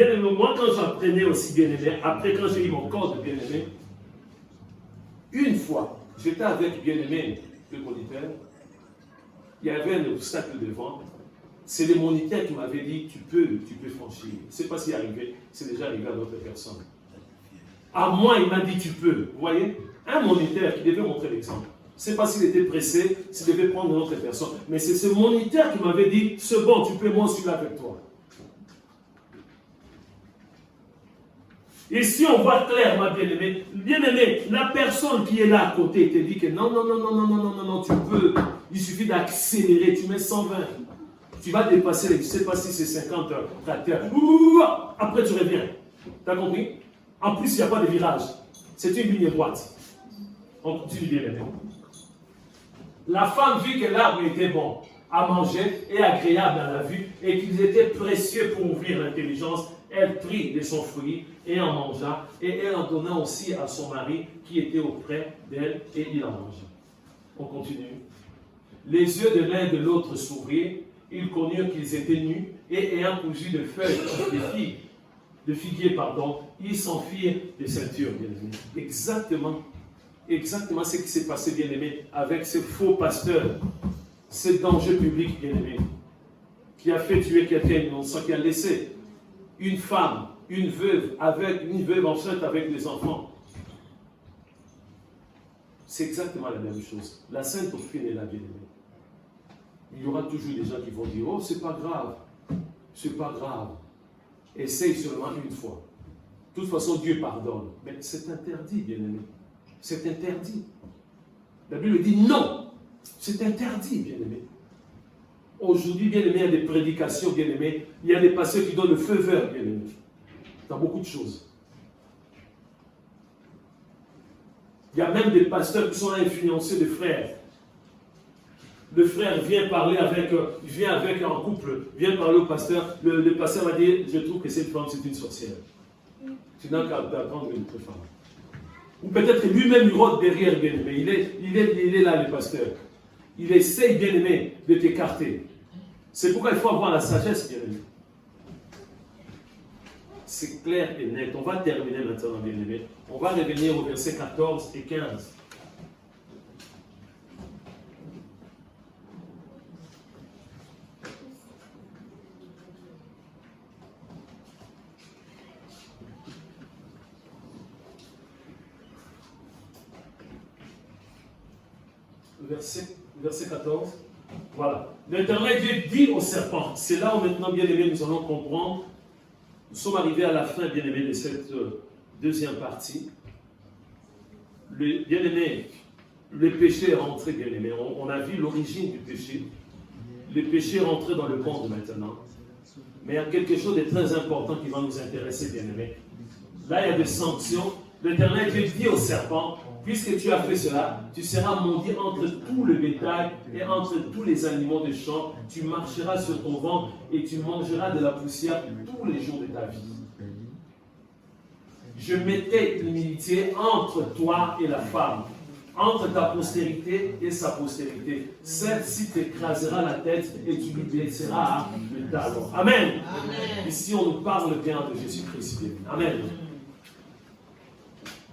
S1: aimé, moi, quand j'apprenais aussi bien aimé, après quand j'ai eu mon corps de bien aimé, une fois, j'étais avec bien aimé, le moniteur, il y avait un obstacle devant. C'est le moniteur qui m'avait dit, tu peux franchir. Je ne sais pas s'il est arrivé, c'est déjà arrivé à d'autres personnes. À moi, il m'a dit, tu peux. Vous voyez, un moniteur qui devait montrer l'exemple. Je ne sais pas s'il était pressé, s'il devait prendre une autre personne. Mais c'est ce moniteur qui m'avait dit, c'est bon, tu peux, moi je suis là avec toi. Et si on voit clair, ma bien-aimée, la personne qui est là à côté te dit que non, tu peux. Il suffit d'accélérer, tu mets 120. Tu vas dépasser les, je ne sais pas si c'est 50 tracteurs. Après, tu reviens. Tu as compris? En plus, il n'y a pas de virage. C'est une ligne droite. On continue bien maintenant. La femme vit que l'arbre était bon à manger et agréable à la vue et qu'ils étaient précieux pour ouvrir l'intelligence. Elle prit de son fruit et en mangea, et elle en donna aussi à son mari qui était auprès d'elle, et il en mangea. On continue. Les yeux de l'un et de l'autre s'ouvrirent, ils connurent qu'ils étaient nus, et ayant cousu de feuilles de figuier, ils s'enfirent des ceintures, bien-aimés. Exactement ce qui s'est passé, bien-aimé, avec ce faux pasteur, ce danger public, bien-aimé, qui a fait tuer quelqu'un innocent, qui a laissé une femme, une veuve enceinte avec des enfants. C'est exactement la même chose. La sainte doctrine est là, bien-aimé. Il y aura toujours des gens qui vont dire, oh, c'est pas grave. C'est pas grave. Essaye seulement une fois. De toute façon, Dieu pardonne. Mais c'est interdit, bien-aimé. C'est interdit. La Bible dit non. C'est interdit, bien-aimé. Aujourd'hui, bien-aimé, il y a des prédications, bien-aimé. Il y a des pasteurs qui donnent le feu vert, bien-aimé. Dans beaucoup de choses. Il y a même des pasteurs qui sont influencés de frères. Le frère vient parler avec un couple, vient parler au pasteur. Le pasteur va dire, je trouve que cette femme, c'est une sorcière. Tu n'as qu'à apprendre une autre femme. Ou peut-être lui-même, il rôde derrière, bien-aimé. Il est là, le pasteur. Il essaye, bien-aimé, de t'écarter. C'est pourquoi il faut avoir la sagesse, bien-aimé. C'est clair et net. On va terminer maintenant, bien-aimé. On va revenir au verset 14 et 15. Verset 14. Voilà. L'Éternel Dieu dit au serpent, c'est là où maintenant, bien aimé, nous allons comprendre. Nous sommes arrivés à la fin, bien aimé, de cette deuxième partie. Bien aimé, le péché est rentré, bien aimé. On a vu l'origine du péché. Le péché est rentré dans le monde maintenant. Mais il y a quelque chose de très important qui va nous intéresser, bien aimé. Là, il y a des sanctions. L'Éternel Dieu dit au serpent, puisque tu as fait cela, tu seras maudit entre tout le bétail et entre tous les animaux de champ. Tu marcheras sur ton ventre et tu mangeras de la poussière tous les jours de ta vie. Je mettrai une inimitié entre toi et la femme, entre ta postérité et sa postérité. Celle-ci t'écrasera la tête et tu lui blesseras le talon. Amen. Amen. Ici, on nous parle bien de Jésus-Christ. Amen.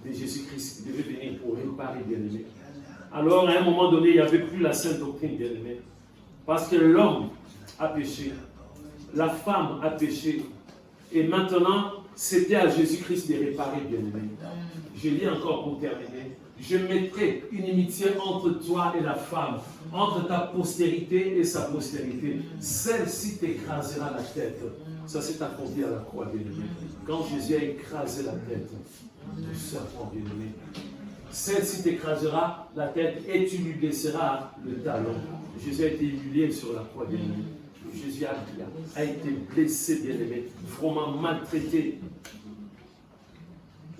S1: De Jésus-Christ qui devait venir pour réparer, bien-aimé. Alors, à un moment donné, il n'y avait plus la sainte doctrine, bien-aimé. Parce que l'homme a péché, la femme a péché, et maintenant, c'était à Jésus-Christ de réparer, bien-aimé. Je lis encore pour terminer. Je mettrai une inimitié entre toi et la femme, entre ta postérité et sa postérité. Celle-ci t'écrasera la tête. Ça s'est accompli à la croix, bien-aimé. Quand Jésus a écrasé la tête du serpent, bien-aimé. Celle-ci t'écrasera la tête et tu lui blesseras le talon. Jésus a été humilié sur la croix, bien-aimé. Jésus a été blessé, bien-aimé, vraiment maltraité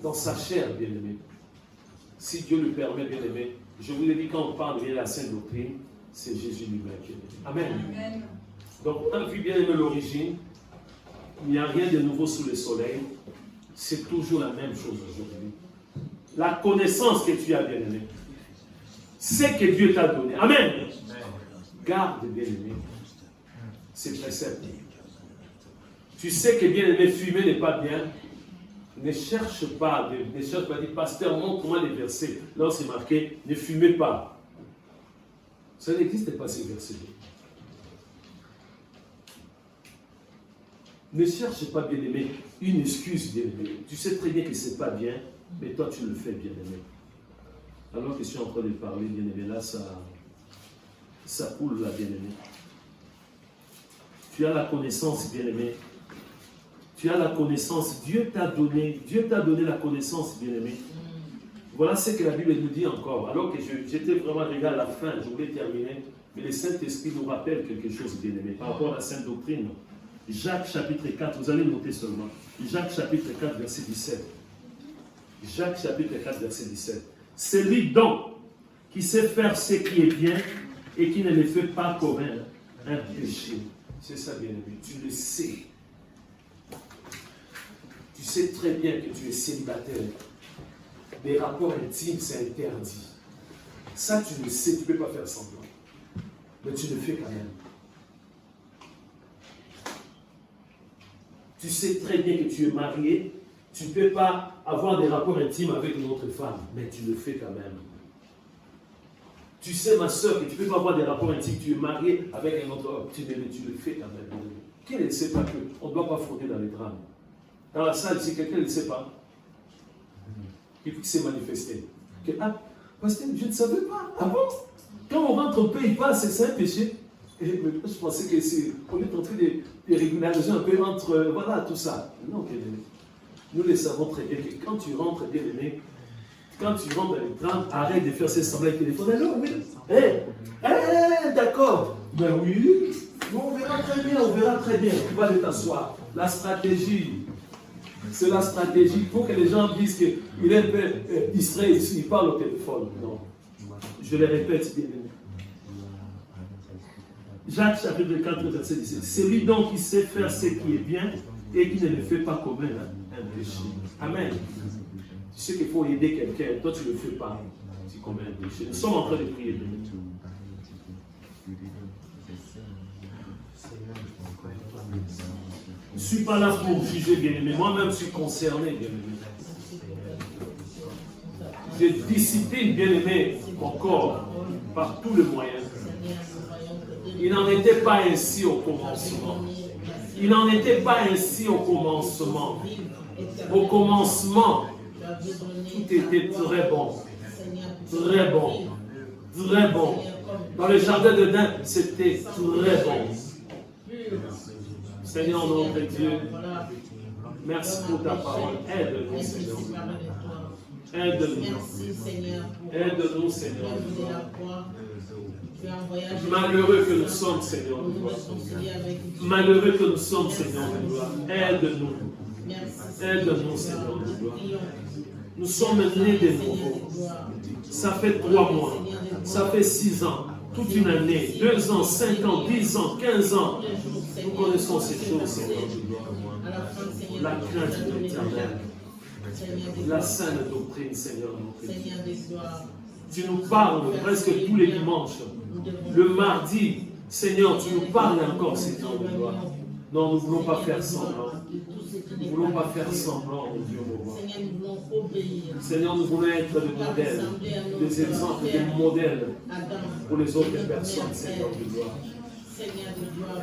S1: dans sa chair, bien-aimé. Si Dieu le permet, bien-aimé, je vous l'ai dit, quand on parle de la sainte doctrine, c'est Jésus lui-même. Amen. Amen. Donc, on a vu, bien-aimé, l'origine. Il n'y a rien de nouveau sous le soleil. C'est toujours la même chose aujourd'hui. La connaissance que tu as, bien-aimé, c'est que Dieu t'a donné. Amen. Garde, bien-aimé, ces préceptes. Tu sais que, bien-aimé, fumer n'est pas bien. Ne cherche pas, dire, pasteur, montre-moi les versets. Là, c'est marqué, ne fumez pas. Ça n'existe pas, ces versets. Ne cherche pas, bien-aimé, une excuse, bien-aimé. Tu sais très bien que ce n'est pas bien, mais toi, tu le fais, bien-aimé. Alors que je suis en train de parler, bien-aimé, là, ça coule, là, bien-aimé. Tu as la connaissance, bien-aimé. Tu as la connaissance. Dieu t'a donné la connaissance, bien-aimé. Voilà ce que la Bible nous dit encore. Alors que j'étais vraiment arrivé à la fin, je voulais terminer. Mais le Saint-Esprit nous rappelle quelque chose, bien-aimé, par rapport à la Sainte Doctrine. Jacques chapitre 4, vous allez noter seulement. Jacques chapitre 4, verset 17. Jacques chapitre 4, verset 17. C'est lui donc qui sait faire ce qui est bien et qui ne le fait pas comme un péché. C'est ça, bien-aimé. Tu le sais. Tu sais très bien que tu es célibataire. Des rapports intimes, c'est interdit. Ça, tu le sais, tu ne peux pas faire semblant. Mais tu le fais quand même. Tu sais très bien que tu es marié, tu ne peux pas avoir des rapports intimes avec une autre femme, mais tu le fais quand même. Tu sais, ma soeur, que tu ne peux pas avoir des rapports intimes, tu es marié avec un autre homme, tu le fais quand même. Qui ne sait pas qu'on ne doit pas frauder dans les drames? Dans la salle, si quelqu'un ne sait pas, il faut qu'il s'est manifesté. Que, ah, pasteur, je ne savais pas. Ah bon? Quand on rentre, on ne paye pas, c'est un péché. Et je pensais que c'est, on est en train de régulariser un peu entre, voilà, tout ça. Non, bien-aimé. Nous le savons très bien que quand tu rentres, bien-aimé, quand tu rentres dans les drames, arrête de faire ces semblants avec le téléphone. Alors, oui. D'accord. Ben oui. On verra très bien, on verra très bien. Tu vas aller t'asseoir. La stratégie. C'est la stratégie. Il faut que les gens disent qu'il est un peu distrait ici, il parle au téléphone. Non. Je le répète, bien-aimé. Jacques chapitre 4, verset 17. C'est lui donc qui sait faire ce qui est bien et qui ne le fait pas comme un péché. Amen. Tu sais qu'il faut aider quelqu'un, toi tu ne le fais pas. C'est comme un péché. Nous sommes en train de prier. Je ne suis pas là pour juger, bien-aimé. Moi-même, je suis concerné, bien-aimé. Je discipline, bien-aimé, mon corps par tous les moyens. Il n'en était pas ainsi au commencement. Il n'en était pas ainsi au commencement. Au commencement, tout était très bon. Très bon. Très bon. Dans le jardin d'Éden, c'était très bon. Seigneur, notre Dieu, merci pour ta parole. Aide-nous, Seigneur. Aide-nous. Aide-nous, Seigneur. Malheureux que nous sommes, Seigneur de gloire. Malheureux que nous sommes, Seigneur de gloire. Aide-nous. Aide-nous, Seigneur de gloire. Nous sommes nés de nouveau. Ça fait 3 mois. Ça fait 6 ans. Toute une année. 2 ans, 5 ans, 10 ans, 15 ans. Nous connaissons ces choses, Seigneur de gloire. La crainte de l'Éternel. La sainte doctrine, Seigneur notre Dieu. Tu nous parles presque tous les dimanches. Le mardi, Seigneur, tu nous parles encore, Seigneur de gloire. Non, nous ne voulons pas faire semblant. Nous ne voulons pas faire semblant, mon Dieu, mon roi. Seigneur, nous voulons être des modèles, des exemples, des modèles pour les autres personnes, Seigneur de gloire.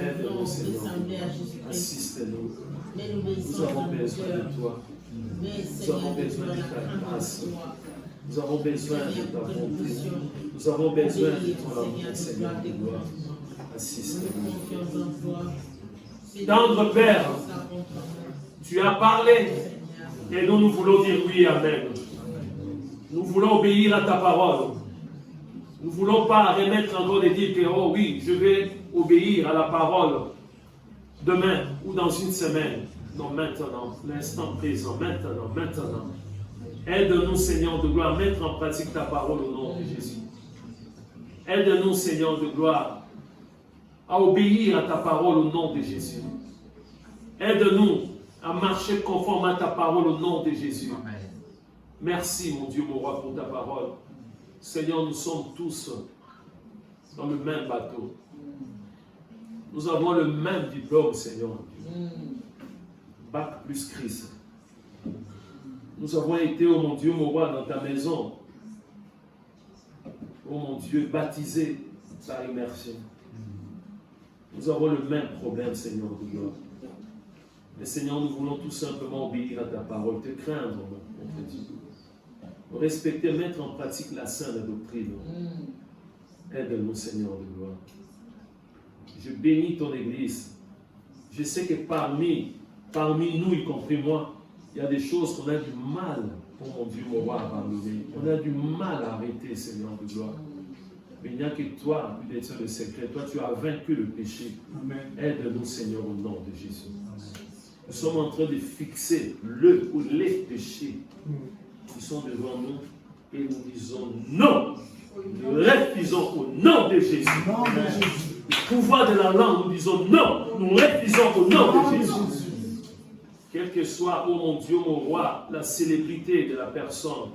S1: Aide-nous, Seigneur. Assiste-nous. Nous avons besoin de toi. Nous avons besoin de ta grâce. Nous avons besoin de ta bonté. Nous avons besoin de ton amour, Seigneur de gloire. Assiste-nous. Tendre Père, tu as parlé et nous voulons dire oui, amen. Nous voulons obéir à ta parole. Nous ne voulons pas remettre encore et dire que, oh oui, je vais obéir à la parole demain ou dans une semaine. Non, maintenant, l'instant présent, maintenant. Aide-nous, Seigneur de gloire, à mettre en pratique ta parole au nom de Jésus. Aide-nous, Seigneur de gloire, à obéir à ta parole au nom de Jésus. Aide-nous à marcher conforme à ta parole au nom de Jésus. Merci, mon Dieu, mon roi, pour ta parole. Seigneur, nous sommes tous dans le même bateau. Nous avons le même diplôme, Seigneur. Bac plus Christ. Nous avons été, oh mon Dieu, mon roi, dans ta maison. Oh mon Dieu, baptisés par immersion. Nous avons le même problème, Seigneur de gloire. Mais Seigneur, nous voulons tout simplement obéir à ta parole, te craindre, mon Dieu. Respecter, mettre en pratique la sainte doctrine. Aide-nous, Seigneur de gloire. Je bénis ton Église. Je sais que parmi nous, y compris moi, il y a des choses qu'on a du mal, oh mon Dieu, mon roi, à abandonner. On a du mal à arrêter, Seigneur de gloire. Mais il n'y a que toi, qui détiens le secret. Toi, tu as vaincu le péché.
S3: Amen.
S1: Aide-nous, Seigneur, au nom de Jésus. Nous sommes en train de fixer le ou les péchés qui sont devant nous et nous disons non. Nous refusons au nom de Jésus.
S3: Nom de Jésus.
S1: Le pouvoir de la langue, nous disons non. Nous refusons au nom de Jésus. Quel que soit, oh mon Dieu, mon roi, la célébrité de la personne,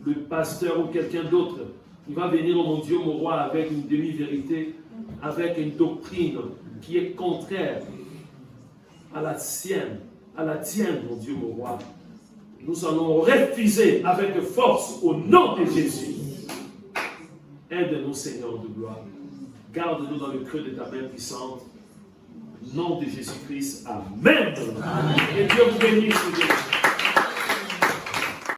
S1: le pasteur ou quelqu'un d'autre, il va venir, oh mon Dieu, mon roi, avec une demi-vérité, avec une doctrine qui est contraire à la tienne, mon Dieu, mon roi. Nous allons refuser avec force au nom de Jésus. Aide-nous, Seigneur de gloire. Garde-nous dans le creux de ta main puissante. Nom de Jésus-Christ. Amen. Et Dieu vous bénisse.